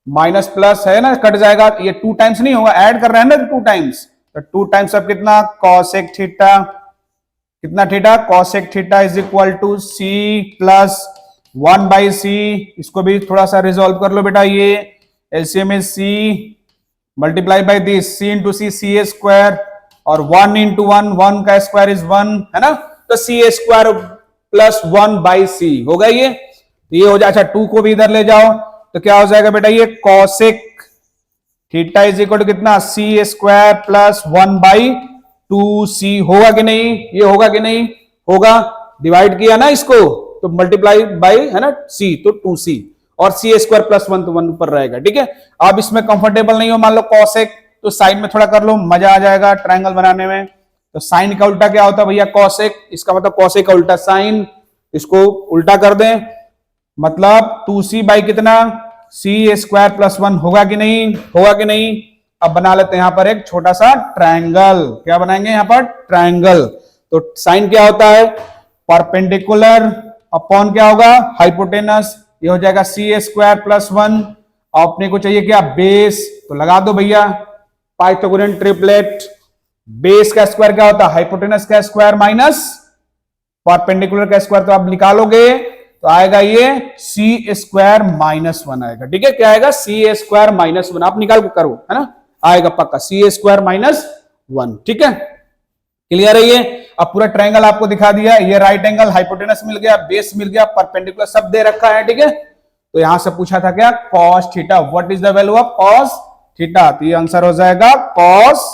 माइनस प्लस है ना, कट जाएगा, ये 2 टाइम्स नहीं होगा, ऐड कर रहे हैं ना 2 टाइम्स, तो 2 टाइम्स अब कितना कॉसेक थीटा, कितना theta cosec theta is equal to C plus 1 by C, इसको भी थोड़ा सा रिजोल्व कर लो बेटा, ये LCM is C multiply by this C into C a square, और 1 इंटू 1 का स्क्वायर इज 1, है ना, तो सी a square plus 1 by C होगा ये, तो ये हो जाए। अच्छा 2 को भी इधर ले जाओ, तो क्या हो जाएगा बेटा ये cosec theta is equal to कितना C square plus 1 by 2c, होगा कि नहीं, ये होगा कि नहीं होगा, डिवाइड किया ना इसको तो मल्टीप्लाई बाई, है ना, c तो 2c, और सी स्क्वायर प्लस 1 तो 1 ऊपर रहेगा। ठीक है, अब इसमें कंफर्टेबल नहीं हो, मान लो कॉसेक, तो साइन में थोड़ा कर लो, मजा आ जाएगा ट्रायंगल बनाने में। तो साइन का उल्टा क्या होता है भैया कॉसेक, इसका मतलब कॉसेक का उल्टा साइन, इसको उल्टा कर दें, मतलब 2c बाई कितना सी स्क्वायर प्लस 1, होगा कि नहीं होगा कि नहीं। अब बना लेते हैं यहां पर एक छोटा सा ट्रायंगल, क्या बनाएंगे यहां पर ट्रायंगल। तो साइन क्या होता है परपेंडिकुलर अपॉन क्या होगा हाइपोटेनस, ये हो जाएगा सी स्क्वायर प्लस 1, अपने को चाहिए क्या बेस, तो लगा दो भैया पाइथागोरियन ट्रिपलेट, बेस का स्क्वायर क्या होता है हाइपोटेनस का स्क्वायर माइनस परपेंडिकुलर का स्क्वायर तो आप निकालोगे तो आएगा ये सी स्क्वायर माइनस वन आएगा। ठीक है, क्या आएगा? सी स्क्वायर माइनस वन। आप निकाल के करो, है ना, आएगा पक्का सी स्क्वायर माइनस वन। ठीक है, क्लियर है ये? अब पूरा ट्रायंगल आपको दिखा दिया। ये राइट एंगल, हाइपोटेनस मिल गया, बेस मिल गया, परपेंडिकुलर सब दे रखा है। ठीक है, तो यहां से पूछा था क्या? Cos theta, what is the value of cos theta? तो ये आंसर हो जाएगा cos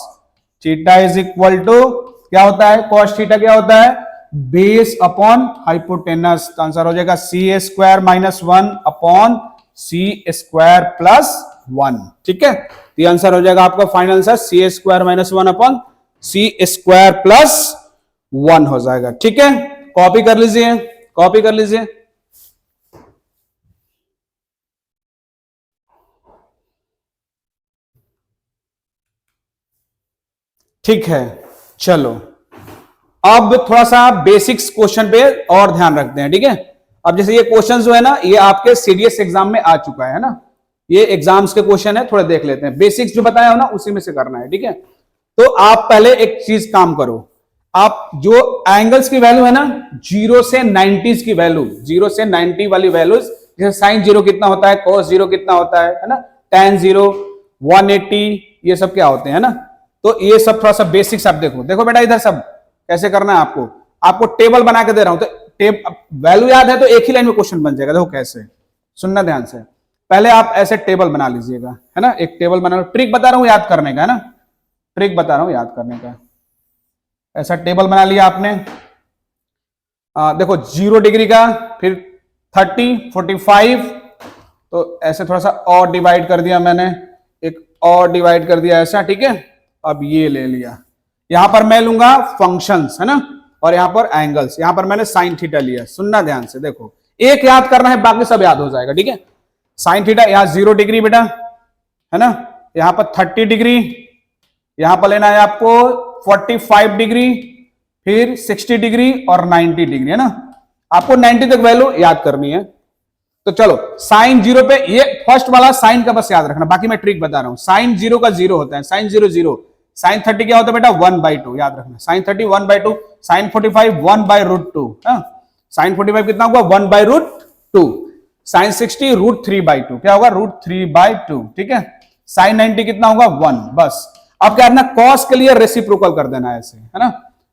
theta is equal to, क्या होता है कॉस थीटा? क्या होता है? Base upon hypotenuse. तो आंसर हो जाएगा C square minus one upon C square plus one. ठीक है, तो ये आंसर हो जाएगा आपका final answer C square minus one upon C square plus one हो जाएगा। ठीक है, कॉपी कर लीजिए, कॉपी कर लीजिए। ठीक है, चलो अब थोड़ा सा बेसिक्स क्वेश्चन पे और ध्यान रखते हैं। ठीक है, अब जैसे ये क्वेश्चन जो है ना, ये आपके सीडीएस एग्जाम में आ चुका है ना, ये एग्जाम्स के क्वेश्चन है, थोड़े देख लेते हैं। बेसिक्स जो बताया हो ना उसी में से करना है। ठीक है, तो आप पहले एक चीज काम करो, आप जो एंगल्स की वैल्यू है ना, 0 से 90 की वैल्यू, 0 से 90 वाली वैल्यूज, जैसे साइन 0 कितना होता है, कोस 0 कितना होता है ना, tan 0, 180, ये सब क्या होते हैं ना। तो ये सब थोड़ा सा बेसिक्स आप देखो। देखो बेटा इधर सब कैसे करना है आपको, आपको टेबल बना के दे रहा हूं, तो वैल्यू याद है तो एक ही लाइन में क्वेश्चन बन जाएगा। देखो कैसे, सुनना ध्यान से। पहले आप ऐसे टेबल बना लीजिएगा, है ना, एक टेबल बना, ट्रिक बता रहा हूं याद करने का, है ना, ट्रिक बता रहा हूं याद करने का। ऐसा टेबल बना लिया आपने, देखो 0 डिग्री का, फिर 30, 45, तो ऐसे थोड़ा सा और डिवाइड कर दिया मैंने, एक और डिवाइड कर दिया ऐसा। ठीक है, अब ये ले लिया, यहां पर मैं लूंगा फंक्शंस, है ना, और यहां पर एंगल्स, यहां पर मैंने साइन थीटा लिया। सुनना ध्यान से, देखो एक याद करना है, बाकी सब याद हो जाएगा। ठीक है, साइन थीटा यहां 0 डिग्री बेटा, है ना, यहां पर 30 डिग्री, यहां पर लेना है आपको 45 डिग्री, फिर 60 डिग्री और 90 डिग्री, है ना। आपको 90 तक वैल्यू याद करनी है। तो चलो साइन 0 पे, ये फर्स्ट वाला साइन का बस याद रखना, बाकी मैं ट्रिक बता रहा हूं। साइन 0 का 0 होता है, साइन 0 0। साइन 30 क्या होता है बेटा? 1/2, याद रखना। साइन 30 1/2, साइन 45 1/√2, साइन 45 कितना होगा? 1/√2। साइन 60 √3/2, क्या होगा? √3/2। ठीक है, साइन 90 कितना होगा? 1। बस अब क्या करना, कॉस के लिए रेसिप्रोकल कर देना है ऐसे, है ना।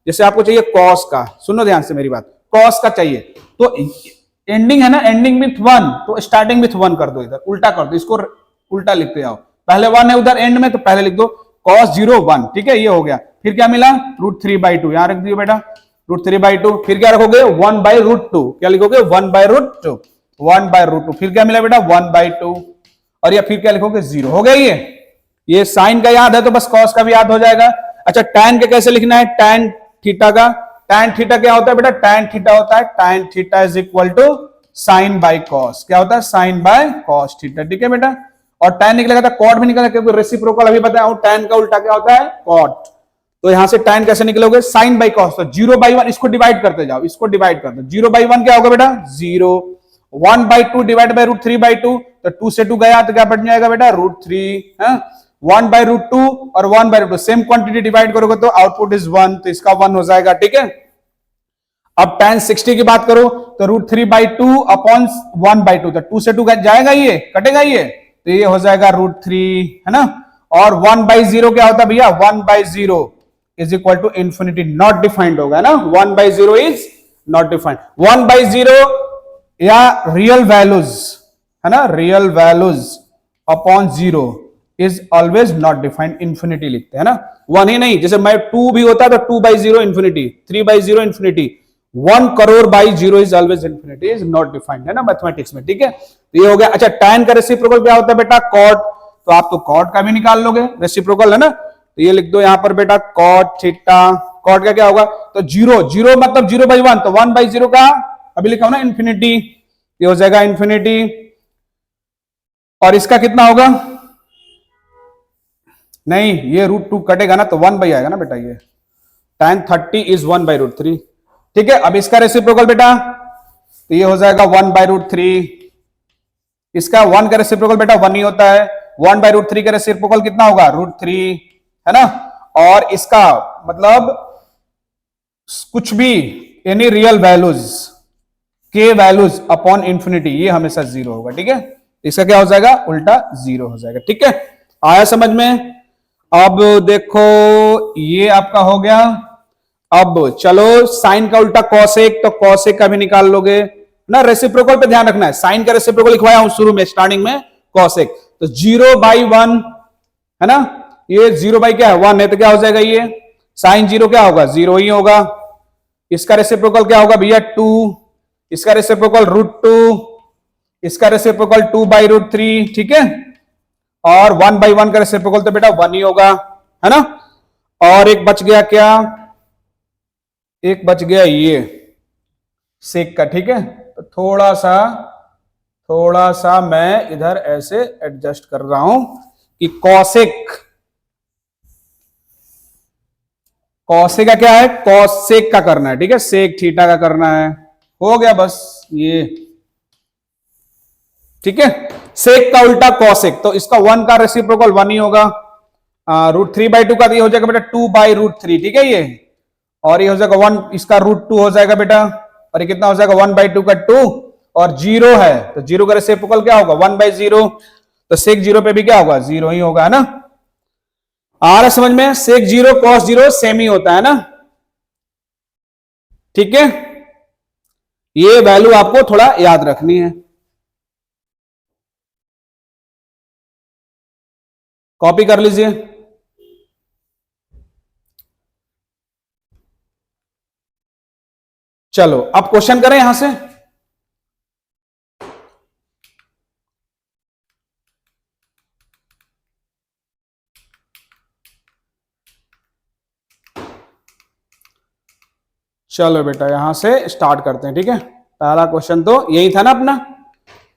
जैसे आपको चाहिए कॉस का, सुनो ध्यान से मेरी बात, कॉस का चाहिए तो एंडिंग है ना, एंडिंग विथ 1, तो स्टार्टिंग विथ 1 कर दो, इधर उल्टा कर दो, इसको उल्टा लिखते जाओ। पहले 1 है उधर एंड में, तो पहले लिख दो cos 0 1। ठीक है, ये हो गया। फिर क्या मिला? √3/2, यहां रख दियो बेटा, √3/2। फिर क्या रखोगे? 1/√2, क्या लिखोगे? 1/√2, 1/√2। फिर क्या मिला बेटा? 1/2, और या फिर क्या लिखोगे? 0। हो गया ये साइन का याद है तो बस कॉस का भी याद हो जाएगा। अच्छा, tan के कैसे लिखना है? tan थीटा का, tan थीटा क्या होता है बेटा? tan थीटा होता है tan theta is equal to sine by cos. क्या होता है? Sine by cos theta. ठीक है बेटा, और tan निकलेगा था कॉट भी निकलेगा, क्योंकि रेसिप्रोकल अभी बताया हूं, tan का उल्टा क्या होता है? कॉट। तो यहां से tan कैसे निकलोगे? Sine by cos. तो 0/1, इसको डिवाइड करते जाओ, इसको डिवाइड कर दो। 0/1 क्या होगा बेटा? 0। 1/2 डिवाइड बाय √3/2, तो 2 से 2 गया तो क्या बन जाएगा बेटा? √3। 1/√2 और 1/√2 सेम क्वांटिटी डिवाइड करोगे तो आउटपुट इज 1, तो इसका 1 हो जाएगा। ठीक है, अब tan 60 की बात करो तो √3/2 अपॉन 1/2, तो 2 से 2 जाएगा, ये कटेगा, ये तो ये हो जाएगा √3, है ना। और 1/0 क्या होता है भैया? 1/0 is equal to infinity, not defined होगा ना। 1/0 इज नॉट डिफाइंड। 1/0 या रियल वैल्यूज, है ना, real values upon 0 is always not defined, infinity लिखते हैं ना, 1 ही नहीं। जैसे मैं 2 भी होता है तो 2/0 infinity, 3/0 infinity, 1 crore by 0 is always infinity, is not defined, है ना, मैथमेटिक्स में। ठीक है, तो ये हो गया। अच्छा, tan का रेसिप्रोकल क्या होता है बेटा? cot। तो आप तो cot का भी निकाल लोगे, रेसिप्रोकल, है ना। तो ये लिख दो यहां पर बेटा cot थीटा। cot का क्या होगा? तो 0 मतलब 0/1, तो 1/0 का अभी लिखा हूं ना इंफिनिटी, ये हो जाएगा इंफिनिटी। और इसका कितना होगा? नहीं, ये √2 कटेगा ना, तो 1 आएगा ना बेटा। ये tan 30 इज 1/√3। ठीक है, अब इसका रेसिप्रोकल बेटा, तो ये हो जाएगा 1/√3। इसका 1 का रेसिप्रोकल बेटा 1 ही होता है। 1/√3 का रेसिप्रोकल कितना होगा? √3, है ना। और इसका मतलब कुछ भी एनी रियल वैल्यूज के वैल्यूज अपॉन इंफिनिटी, ये हमेशा 0 होगा। ठीक है, इसका क्या हो जाएगा, उल्टा 0 हो जाएगा। ठीक है, आया समझ में। अब देखो ये आपका हो गया। अब चलो साइन का उल्टा कॉसेक, तो कॉसेक का भी निकाल लोगे ना। रेसिप्रोकल पे ध्यान रखना है, साइन का रेसिप्रोकल लिखवाया हूं शुरू में स्टार्टिंग में, कॉसेक। तो 0/1 है ना, ये 0 क्या है 1 है, तो क्या हो जाएगा ये साइन 0 क्या होगा 0 ही होगा। इसका रेसिप्रोकल क्या होगा भैया 2, इसका रेसिप्रोकल √2, इसका रेसिप्रोकल 2/√3। ठीक है, और 1/1 का रेसिप्रोकल तो बेटा 1 ही होगा, है ना। और एक बच गया क्या, एक बच गया ये सेक का। ठीक है, तो थोड़ा सा मैं इधर ऐसे एडजस्ट कर रहा हूं कि कॉसेक का क्या है, कॉसेक का करना है। ठीक है, सेक थीटा का करना है, हो गया बस ये। ठीक है, सेक का उल्टा कॉसेक, तो इसका 1 का रेसिप्रोकल 1 ही होगा। √3/2 का ये हो जाएगा बेटा 2/√3। ठीक है, ये और ये हो जाएगा 1, इसका √2 हो जाएगा बेटा, और ये कितना हो जाएगा 1/2 का 2, और 0 है तो 0 का रेसिप्रोकल क्या होगा 1/0, तो सेक 0 पे भी क्या होगा 0 ही होगा, है ना। आ रहा समझ में, सेक 0 कॉस 0 सेम ही होता है ना। ठीक है, ये वैल्यू आपको थोड़ा याद रखनी है, कॉपी कर लीजिए। चलो अब क्वेश्चन करें यहां से। चलो बेटा यहां से स्टार्ट करते हैं। ठीक है, पहला क्वेश्चन तो यही था ना अपना,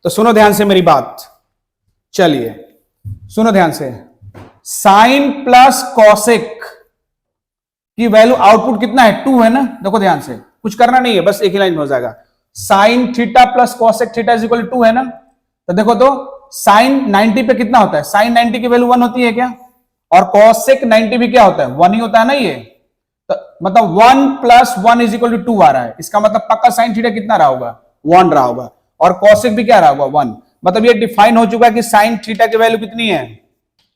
तो सुनो ध्यान से मेरी बात। चलिए सुनो ध्यान से, साइन प्लस कॉसेक की वैल्यू आउटपुट कितना है 2 है ना। देखो ध्यान से, कुछ करना नहीं है, बस एक ही लाइन में हो जाएगा। Sine theta plus cosec theta is equal to 2 है ना। तो देखो तो साइन 90 पे कितना होता है, साइन 90 की वैल्यू 1 होती है क्या, और कॉसेक 90 भी क्या होता है 1 ही होता है ना। ये तो मतलब 1 + 1 = 2 आ रहा है, इसका मतलब पक्का साइन थीटा कितना रहा होगा 1 रहा होगा, और कॉसेक भी क्या रहा होगा 1। मतलब ये डिफाइन हो चुका है कि साइन थीटा की वैल्यू कितनी है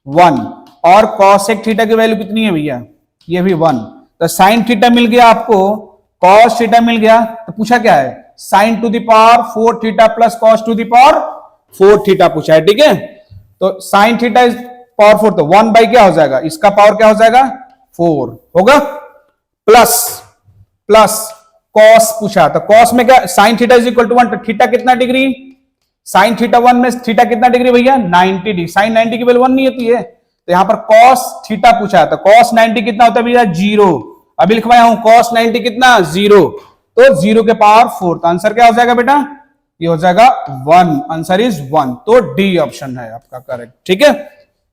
1, और कॉसेक थीटा की वैल्यू कितनी है भैया, ये भी 1। तो साइन थीटा मिल गया आपको, कॉस थीटा मिल गया, तो पूछा क्या है sign to the power 4 theta plus cos to the power 4 theta पूछा है। ठीक है, तो साइन थीटा इज पावर 4, तो 1 बाई क्या हो जाएगा, इसका पावर क्या हो जाएगा 4 होगा, प्लस कॉस पूछा, तो कॉस में क्या sine theta is equal to 1, तो थीटा कितना डिग्री, साइन थीटा 1 में थीटा कितना डिग्री भैया 90 डिग्री, साइन 90 की वैल्यू 1 नहीं होती है, तो यहां पर कॉस थीटा पूछा है, तो कॉस 90 कितना होता है भैया 0, अभी लिखवाया हूं कॉस 90 कितना 0, तो 0 के पावर 4, तो आंसर क्या हो जाएगा बेटा, ये हो जाएगा 1, आंसर इज 1, तो डी ऑप्शन है आपका करेक्ट। ठीक है,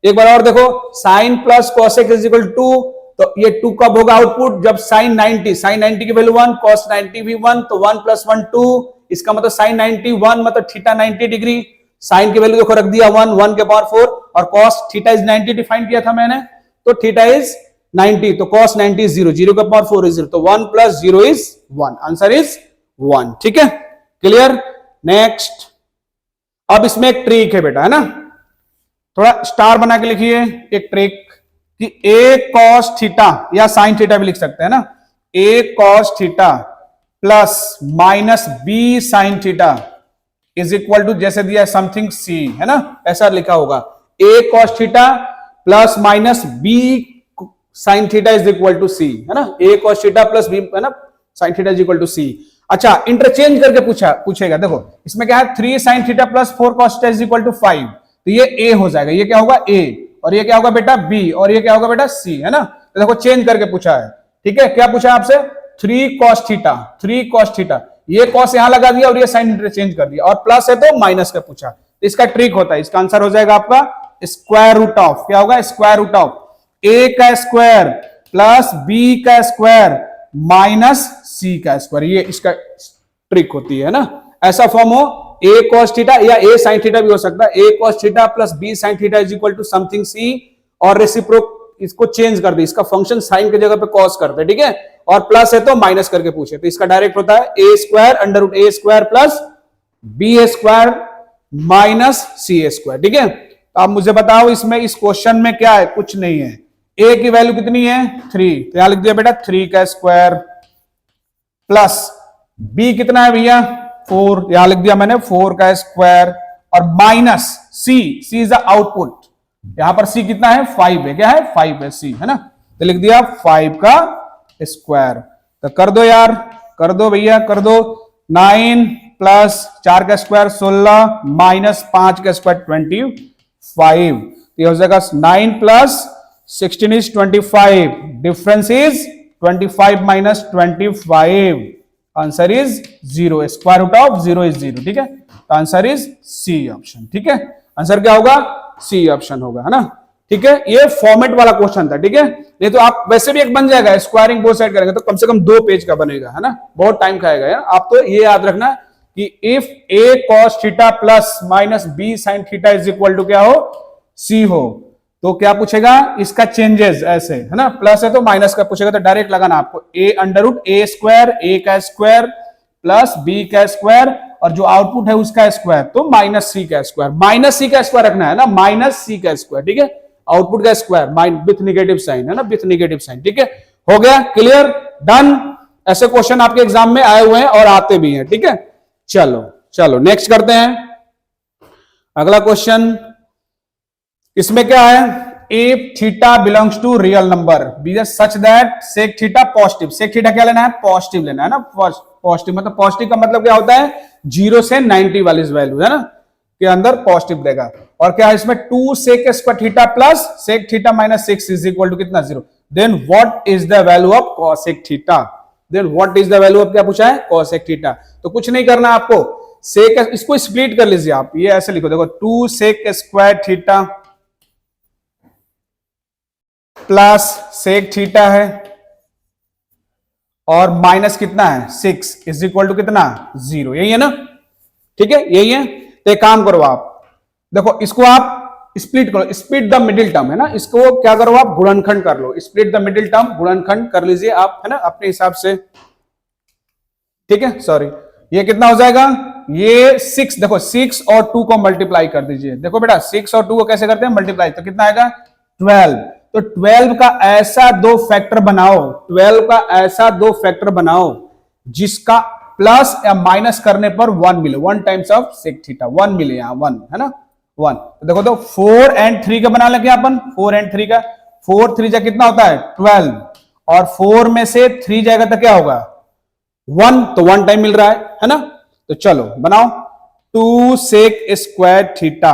एक बार और देखो, sine plus cosec is equal to 2, तो ये 2 कब होगा आउटपुट, जब साइन 90 की वैल्यू 1, कॉस 90 भी 1, तो 1 + 1 2, इसका मतलब साइन 90 1, मतलब थीटा 90 डिग्री, साइन की वैल्यू देखो रख दिया 1, 1 के पावर 4, और कॉस थीटा इज 90 डिफाइन किया था मैंने, तो थीटा इज 90, तो कॉस 90 इज 0, 0 के पावर 4 इज 0, तो 1 + 0 इज 1, आंसर इज 1। ठीक है, क्लियर। नेक्स्ट, अब इसमें एक ट्रिक है बेटा, है ना, थोड़ा स्टार बना के लिखिए एक ट्रिक, कि a cos थीटा या साइन थीटा भी लिख सकते हैं ना, a cos theta plus minus b sine theta is equal to, जैसे दिया समथिंग c, है ना, ऐसा लिखा होगा, a cos theta plus minus b sine theta is equal to c, है ना, a cos theta plus b, है ना, sine theta is equal to c। अच्छा, इंटरचेंज करके पूछेगा, देखो इसमें क्या है 3 sine theta plus 4 cos theta is equal to 5, तो ये a हो जाएगा, ये क्या होगा a, और ये क्या होगा बेटा b, और ये क्या होगा बेटा c, है ना। तो देखो चेंज करके पूछा है, ठीक है, क्या पूछा आपसे 3 cos थीटा, ये cos यहां लगा दिया और ये साइन इंटरचेंज कर दिया, और प्लस है तो माइनस का पूछा, तो इसका ट्रिक होता है, इसका आंसर हो जाएगा आपका स्क्वायर रूट ऑफ, क्या होगा स्क्वायर रूट ऑफ a का स्क्वायर प्लस b का स्क्वायर माइनस c का स्क्वायर, ये इसका ट्रिक होती है ना। ऐसा फॉर्म हो a cos थीटा या a sin थीटा भी हो सकता है, a cos theta plus b sin theta is equal to something c, और इसको चेंज कर दे, इसका फंक्शन साइन की जगह पे कॉस कर दे, ठीक है, और प्लस है तो माइनस करके पूछे, तो इसका डायरेक्ट होता है A square under root A square plus B square minus C square, ठीक है। तो आप मुझे बताओ इसमें इस क्वेश्चन में क्या है, कुछ नहीं है। ए की वैल्यू कितनी है 3, तो यहां लिख दिया बेटा 3 का स्क्वायर प्लस बी कितना है भैया 4, यहां लिख दिया मैंने 4 का स्क्वायर और minus C is the output, यहां पर सी कितना है 5 है, क्या है 5 है सी, है ना, तो लिख दिया 5 का स्क्वायर। तो कर दो यार, कर दो भैया, कर दो। 9 प्लस 4 का स्क्वायर 16 माइनस 5 का स्क्वायर 25, ये हो जाएगा 9 plus 16 is 25, difference is 25 minus 25, answer is 0, square root of 0 is 0, ठीक है, तो आंसर इज सी ऑप्शन, ठीक है, आंसर क्या होगा सी ऑप्शन होगा, है ना, ठीक है। ये फॉर्मेट वाला क्वेश्चन था, ठीक है, ये तो आप वैसे भी एक बन जाएगा, स्क्वायरिंग बोथ साइड करेंगे तो कम से कम 2 पेज का बनेगा, है ना, बहुत टाइम खाएगा यार। आप तो ये याद रखना कि if a cos theta plus minus b sin theta is equal to क्या हो c हो, तो क्या पूछेगा इसका चेंजेस, ऐसे है ना, प्लस है तो माइनस का पूछेगा, तो डायरेक्ट लगाना आपको a under root a square, a का स्क्वायर प्लस b का स्क्वायर और जो आउटपुट है उसका स्क्वायर, तो माइनस c का स्क्वायर, माइनस c का स्क्वायर रखना है ना, माइनस c का स्क्वायर, ठीक है, आउटपुट का स्क्वायर विथ नेगेटिव साइन, है ना, विथ नेगेटिव साइन, ठीक है, हो गया क्लियर, डन। ऐसे क्वेश्चन आपके एग्जाम में आए हुए हैं और आते भी हैं, ठीक है। चलो चलो नेक्स्ट करते हैं अगला क्वेश्चन। इसमें क्या है, if theta belongs to real number be such that sec theta positive, sec theta क्या लेना है पॉजिटिव लेना है ना, पॉजिटिव मतलब पॉजिटिव का मतलब क्या होता है 0 से 90 वाली वैल्यू, है ना, के अंदर पॉजिटिव देगा। और क्या है इसमें 2 sec square theta plus sec theta minus 6 is equal to कितना 0, then what is the value of cosec theta, then what is the value of क्या पूछा है कॉसेक थीटा। तो कुछ नहीं करना आपको, सेक इसको स्प्लिट कर लीजिए आप, ये ऐसे लिखो, देखो 2 sec square theta plus sec theta है और माइनस कितना है 6 इज इक्वल टू कितना 0, यही है ना, ठीक है, यही है। तो एक काम करो आप, देखो इसको आप स्प्लिट करो, स्प्लिट द मिडिल टर्म, है ना, इसको क्या करो आप गुणनखंड कर लो, स्प्लिट द मिडिल टर्म गुणनखंड कर लीजिए आप, है ना, अपने हिसाब से, ठीक है। सॉरी, ये कितना हो जाएगा, ये 6, देखो 6 और 2 को मल्टीप्लाई कर दीजिए, देखो बेटा 6 और 2 को कैसे करते हैं मल्टीप्लाई, तो कितना आएगा 12, तो 12 का ऐसा 2 फैक्टर बनाओ, 12 का ऐसा 2 फैक्टर बनाओ जिसका प्लस या माइनस करने पर 1 मिले, 1 टाइम्स ऑफ सेक थीटा 1 मिले, यहां 1, है ना 1, तो देखो तो 4 and 3 का बना लेंगे अपन, 4 and 3 का, 4 3 जा कितना होता है 12 और 4 में से 3 जाएगा तो क्या होगा 1, तो 1 टाइम मिल रहा है ना, तो चलो बनाओ 2 सेक स्क्वायर थीटा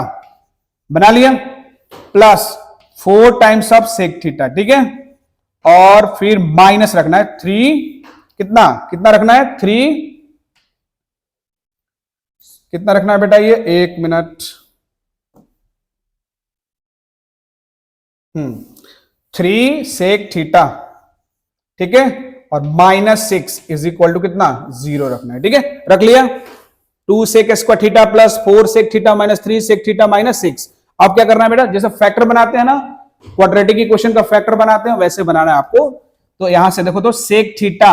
बना लिया plus 4 times of sec theta, ठीक है, और फिर माइनस रखना है 3, कितना कितना रखना है 3, कितना रखना है बेटा ये 1 मिनट, 3 सेक थीटा, ठीक है, और माइनस 6 इज इक्वल टू कितना 0 रखना है, ठीक है, रख लिया 2 sec square theta plus 4 sec theta minus 3 sec theta minus 6। अब क्या करना है बेटा, जैसे फैक्टर बनाते हैं ना, क्वाड्रेटिक इक्वेशन का फैक्टर बनाते हैं वैसे बनाना है आपको। तो यहां से देखो तो सेक थीटा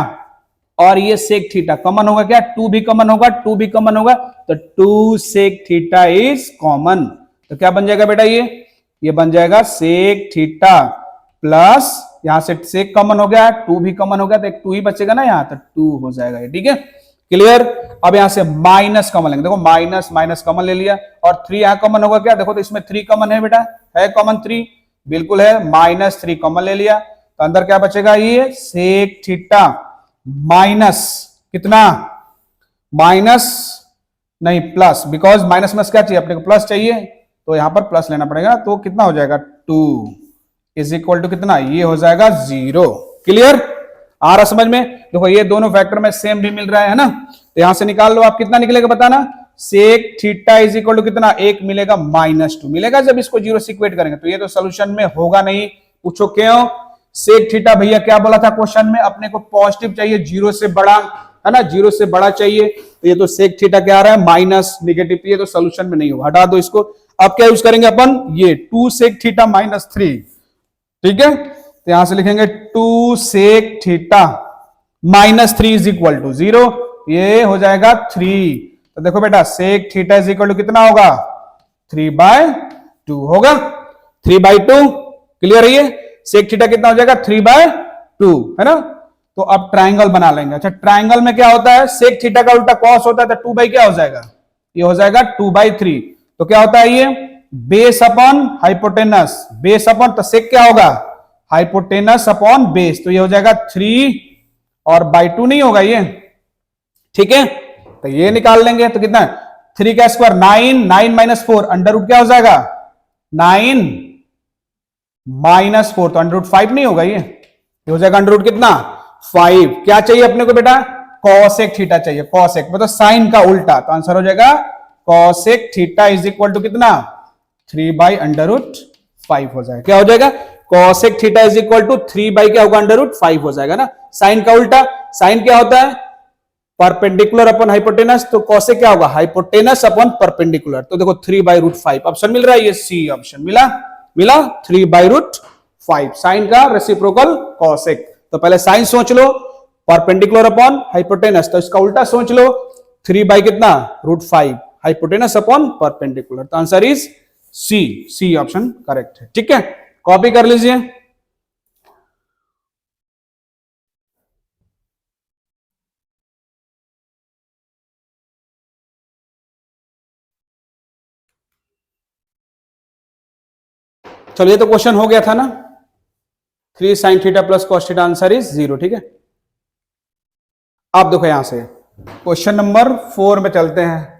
और ये सेक थीटा कॉमन होगा, क्या 2 भी कॉमन होगा, 2 भी कॉमन होगा, तो 2 सेक थीटा इज कॉमन, तो क्या बन जाएगा बेटा ये बन जाएगा सेक थीटा प्लस यहां से सेक कॉमन हो गया, 2 भी कॉमन हो गया, तो एक 2 ही बचेगा ना यहाँ, तो 2 हो जाएगा ये, ठीक है, क्लियर। अब यहां से माइनस कॉमन लेंगे, देखो माइनस माइनस कॉमन ले लिया और 3 यहां कॉमन होगा, क्या देखो तो इसमें 3 कॉमन है बेटा, है कॉमन 3, बिल्कुल है, माइनस 3 कॉमन ले लिया, तो अंदर क्या बचेगा ये सेक थीटा माइनस कितना, माइनस नहीं प्लस, बिकॉज माइनस में क्या चाहिए अपने को प्लस चाहिए, तो यहां पर प्लस लेना पड़ेगा, तो कितना हो जाएगा 2 इज इक्वल टू कितना, ये हो जाएगा 0, क्लियर, आ रहा समझ में। देखो ये दोनों फैक्टर में सेम भी मिल रहा है ना, तो यहां से निकाल लो आप, कितना निकलेगा बताना, sec theta is equal to कितना 1 मिलेगा -2 मिलेगा जब इसको 0 से इक्वेट करेंगे, तो ये तो सोल्यूशन में होगा नहीं। पूछो क्यों, सेक थीटा भैया क्या बोला था क्वेश्चन में, अपने को पॉजिटिव चाहिए 0 से बड़ा, है ना, 0 से बड़ा चाहिए, तो ये तो सेक थीटा क्या आ रहा है माइनस नेगेटिव, ये तो सोल्यूशन में नहीं होगा, हटा दो इसको। अब क्या यूज करेंगे अपन, ये 2 सेक थीटा -3, ठीक है, तो यहां से लिखेंगे 2 sec theta minus 3 is equal to 0, ये हो जाएगा 3। तो देखो बेटा sec theta is equal to कितना होगा 3/2 होगा, 3/2 क्लियर है ये। सेक थीटा कितना हो जाएगा 3/2 है ना। तो अब ट्रायंगल बना लेंगे। अच्छा ट्रायंगल में क्या होता है, सेक थीटा का उल्टा कॉस होता है, तो 2 बाई क्या हो जाएगा, ये हो जाएगा 2/3। तो क्या होता है ये base upon hypotenuse, base upon, तो सेक क्या होगा हाइपोटेनस अपॉन बेस, तो ये हो जाएगा 3 और बाई 2 नहीं होगा ये, ठीक है। तो ये निकाल लेंगे, तो कितना 3 का स्क्वायर 9, 9 माइनस 4 अंडर रूट क्या हो जाएगा 9 माइनस 4, तो अंडर रूट 5 नहीं होगा ये हो जाएगा अंडर रूट कितना 5। क्या चाहिए अपने को बेटा कॉसेक थीटा चाहिए, कॉसेक मतलब साइन का उल्टा, तो आंसर हो जाएगा cosec theta is equal to कितना 3/√5 हो जाएगा। क्या हो जाएगा cosec theta is equal to 3 क्या होगा √5 हो जाएगा ना। साइन का उल्टा, साइन क्या होता है परपेंडिकुलर अपॉन हाइपोटेनस, तो कॉसेक क्या होगा हाइपोटेनस अपॉन परपेंडिकुलर। तो देखो 3/√5 ऑप्शन मिल रहा है, ये सी ऑप्शन मिला 3/√5 साइन का रेसिप्रोकल कॉसेक। तो पहले साइन सोच लो परपेंडिकुलर अपॉन हाइपोटेनस, तो इसका उल्टा सोच लो 3 कितना √5 हाइपोटेनस अपॉन परपेंडिकुलर। तो answer is C option correct है, ठीक है। कॉपी कर लीजिए। चलो ये तो क्वेश्चन हो गया था ना, 3 sin theta plus cos theta answer is 0, ठीक है। आप देखो यहां से क्वेश्चन नंबर 4 में चलते हैं।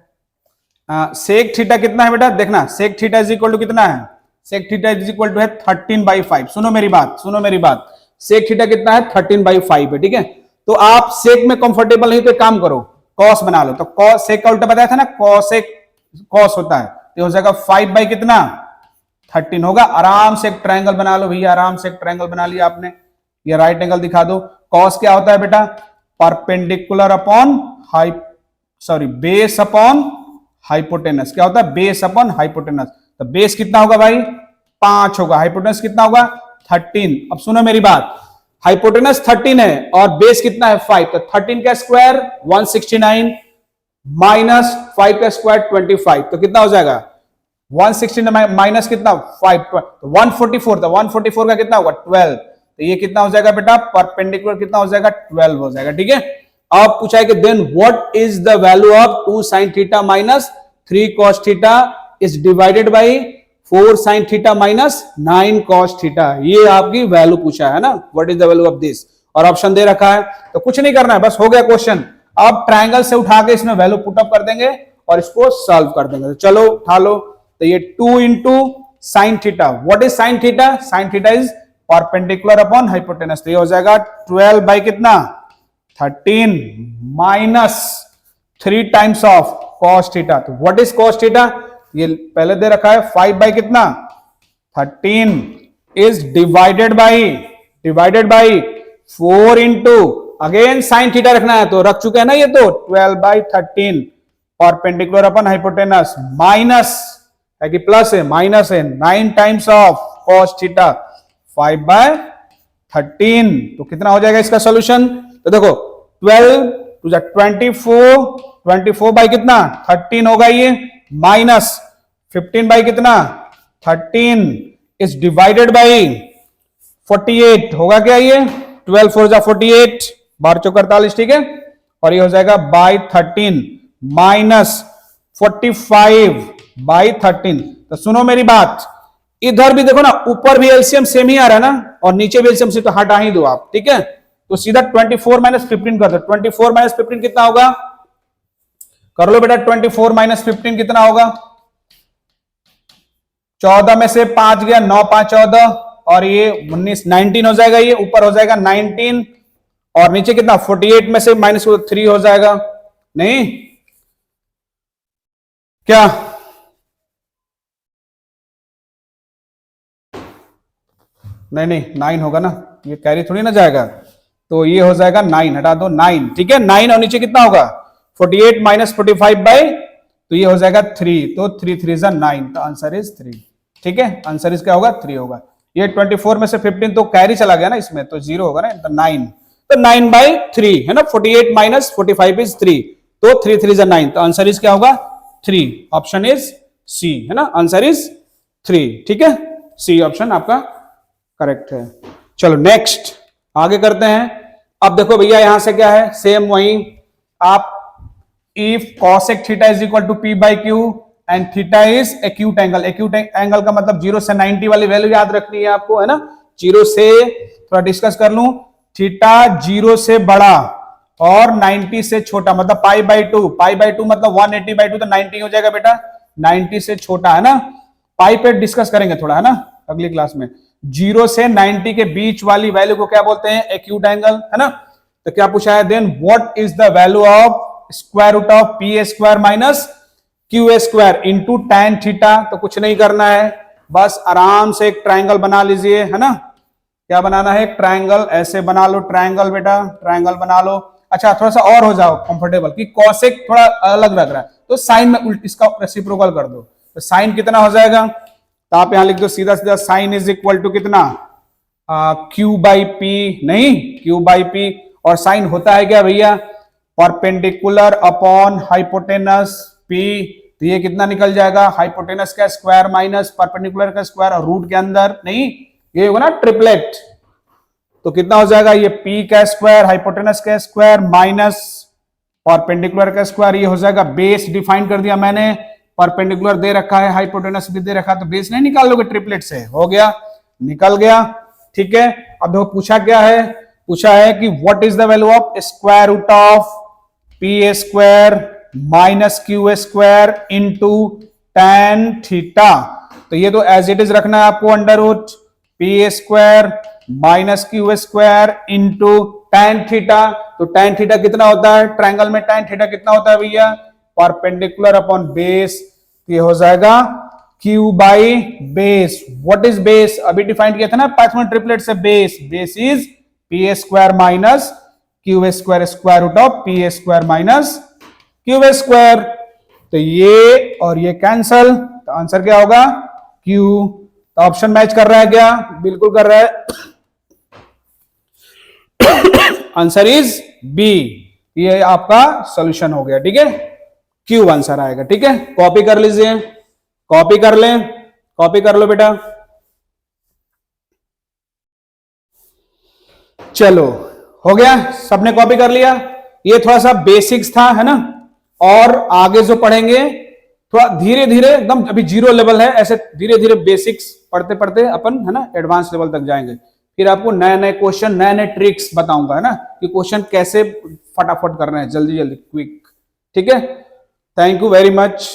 सेक थीटा कितना है बेटा, देखना sec theta is equal to कितना है, sec theta is equal to है 13/5। सुनो मेरी बात, सेक थीटा कितना है 13/5 है, ठीक है। तो आप सेक में कंफर्टेबल नहीं तो एक काम करो कॉस बना लो, तो कॉस सेक का उल्टा बताया था ना कॉस होता है, तो हो जाएगा 5 कितना 13 होगा। आराम से एक ट्रायंगल बना लो भैया, आराम से एक ट्रायंगल बना लिया आपने, ये राइट एंगल दिखा दो। कॉस क्या होता है बेटा perpendicular upon base upon hypotenuse, क्या होता है बेस अपॉन हाइपोटेनस। तो बेस कितना होगा भाई 5 होगा, हाइपोटेनस कितना होगा 13। अब सुनो मेरी बात, हाइपोटेनस 13 है और बेस कितना है 5, तो 13 का स्क्वायर 169 माइनस 5 का स्क्वायर 25, तो कितना हो जाएगा 169 माइनस कितना 5, तो 144, तो 144 का कितना होगा 12, तो ये कितना हो जाएगा बेटा परपेंडिकुलर कितना हो जाएगा 12 हो जाएगा, ठीक है। अब पूछा है कि then what is the value of 2 sin theta minus 3 cos theta is divided by 4 sin theta minus 9 cos theta, ये आपकी वैल्यू पूछा है ना, what is the value of this, और ऑप्शन दे रखा है। तो कुछ नहीं करना है, बस हो गया क्वेश्चन। अब ट्रायंगल से उठा के इसमें वैल्यू पुटअप कर देंगे और इसको सॉल्व कर देंगे। तो चलो उठा लो, तो ये 2 into sine theta, what is sine theta, sign theta is perpendicular upon hypotenuse, तो ये हो जाएगा 12 कितना 13 minus 3 times of cos theta. तो व्हाट इज cos थीटा, ये पहले दे रखा है 5 कितना 13 is divided by 4 into again sine theta रखना है, तो रख चुके हैं ना ये, तो 12/13 परपेंडिकुलर अपॉन हाइपोटेनस माइनस है कि प्लस है माइनस है 9 टाइम्स ऑफ cos थीटा 5/13, तो कितना हो जाएगा इसका सॉल्यूशन। तो देखो 12 टू 24 बाई कितना 13 होगा ये, माइनस 15 कितना 13 इज डिवाइडेड बाई 48 होगा क्या ये, 12 4 48 12 चौक 48, ठीक है। और ये हो जाएगा बाई 13 माइनस 45/13। तो सुनो मेरी बात, इधर भी देखो ना, ऊपर भी एलसीएम सेम ही आ रहा है ना, और नीचे भी एलसीएम से तो हटा ही दो आप, ठीक है। तो सीधा 24 - 15 कर दो, 24 - 15 कितना होगा, कर लो बेटा 24 - 15 कितना होगा, 14 में से 5 गया 9 5 14, और ये 19 हो जाएगा, ये ऊपर हो जाएगा 19 और नीचे कितना 48 में से -3 हो जाएगा, नहीं क्या नहीं 9 होगा ना, ये कैरी थोड़ी ना जाएगा, तो ये हो जाएगा 9, हटा दो 9, ठीक है। 9 और नीचे कितना होगा 48 - 45 तो ये हो जाएगा 3, तो 3 3 9, तो आंसर इज 3, ठीक है। आंसर इज क्या होगा 3 होगा। ये 24 में से 15 तो कैरी चला गया ना इसमें, तो 0 होगा ना, तो 9, तो 9/3 है ना, 48 माइनस 45 इज 3, तो 3 3 is 9, तो आंसर इज क्या होगा 3, ऑप्शन इज सी है ना, आंसर इज 3, ठीक है, सी ऑप्शन आपका करेक्ट है। चलो नेक्स्ट आगे करते हैं। अब देखो भैया यहां से क्या है, सेम वही आप if cosec theta is equal to p by Q and theta is acute angle, acute angle का मतलब 0 से 90 वाली वैल्यू याद रखनी है आपको, है ना, 0 से थोड़ा डिस्कस कर लूं, थीटा 0 से बड़ा और 90 से छोटा मतलब π/2, π/2 मतलब 180/2 तो 90 हो जाएगा बेटा, 90 से छोटा है ना, पाई पे डिस्कस करेंगे थोड़ा है ना अगली क्लास में। 0 से 90 के बीच वाली वैल्यू को क्या बोलते हैं, एक्यूट एंगल, है ना। तो क्या पूछा है, then what is the value of square root of P square minus Q square into tan theta. तो कुछ नहीं करना है, बस आराम से एक ट्राइंगल बना लीजिए, है ना, क्या बनाना है, एक ट्राइंगल ऐसे बना लो, ट्राइंगल बेटा ट्राइंगल बना लो। अच्छा थोड़ा सा और हो जाओ कंफर्टेबल कि कॉसेक थोड़ा अलग लग रहा है, तो साइन में उल्ट इसका रेसिप्रोकल कर दो, तो साइन कितना हो जाएगा, तो आप यहां लिख दो सीधा सीधा, साइन इज इक्वल टू कितना, क्यू बाई पी, नहीं क्यू बाई पी, और साइन होता है क्या भैया, परपेंडिकुलर अपॉन हाइपोटेनस पी, तो ये कितना निकल जाएगा, हाइपोटेनस का स्क्वायर माइनस परपेंडिकुलर का स्क्वायर, और रूट के अंदर नहीं, ये होगा ना ट्रिपलेट, तो कितना हो जाएगा, ये p का स्क्वायर हाइपोटेनस का स्क्वायर माइनस परपेंडिकुलर का स्क्वायर, ये हो जाएगा बेस, डिफाइन कर दिया मैंने, परपेंडिकुलर दे रखा है, हाइपोटेनस भी दे रखा है, तो बेस नहीं निकाल लोगे ट्रिपलेट से, हो गया, निकल गया, ठीक है। अब देखो पूछा क्या है, पूछा है कि what is the value of square root of P square minus Q square into tan theta, तो ये तो एज इट इज रखना है आपको, under root P square minus Q square into tan theta, तो tan थीटा कितना होता है, ट्रायंगल में tan थीटा कितना होता है भैया, परपेंडिकुलर अपॉन बेस, ये हो जाएगा q by base. What is base, अभी डिफाइन किया था ना पाइथागोरस ट्रिपलेट से, base, base is P square minus Q square, square root of P square minus Q square, तो ये और ये कैंसल, तो आंसर क्या होगा q, तो ऑप्शन मैच कर रहा है क्या, बिल्कुल कर रहा है, आंसर इज बी, ये आपका सॉल्यूशन हो गया, ठीक है, क्यू आंसर आएगा, ठीक है। कॉपी कर लीजिए, कॉपी कर लें, कॉपी कर लो बेटा, चलो हो गया, सबने कॉपी कर लिया, ये थोड़ा सा बेसिक्स था, है ना, और आगे जो पढ़ेंगे थोड़ा धीरे धीरे, एकदम अभी 0 लेवल है, ऐसे धीरे धीरे बेसिक्स पढ़ते पढ़ते अपन, है ना, एडवांस लेवल तक जाएंगे, फिर आपको नए नए क्वेश्चन, नए नए ट्रिक्स बताऊंगा, है ना, कि क्वेश्चन कैसे फटाफट करना है, जल्दी जल्दी क्विक, ठीक है। Thank you very much.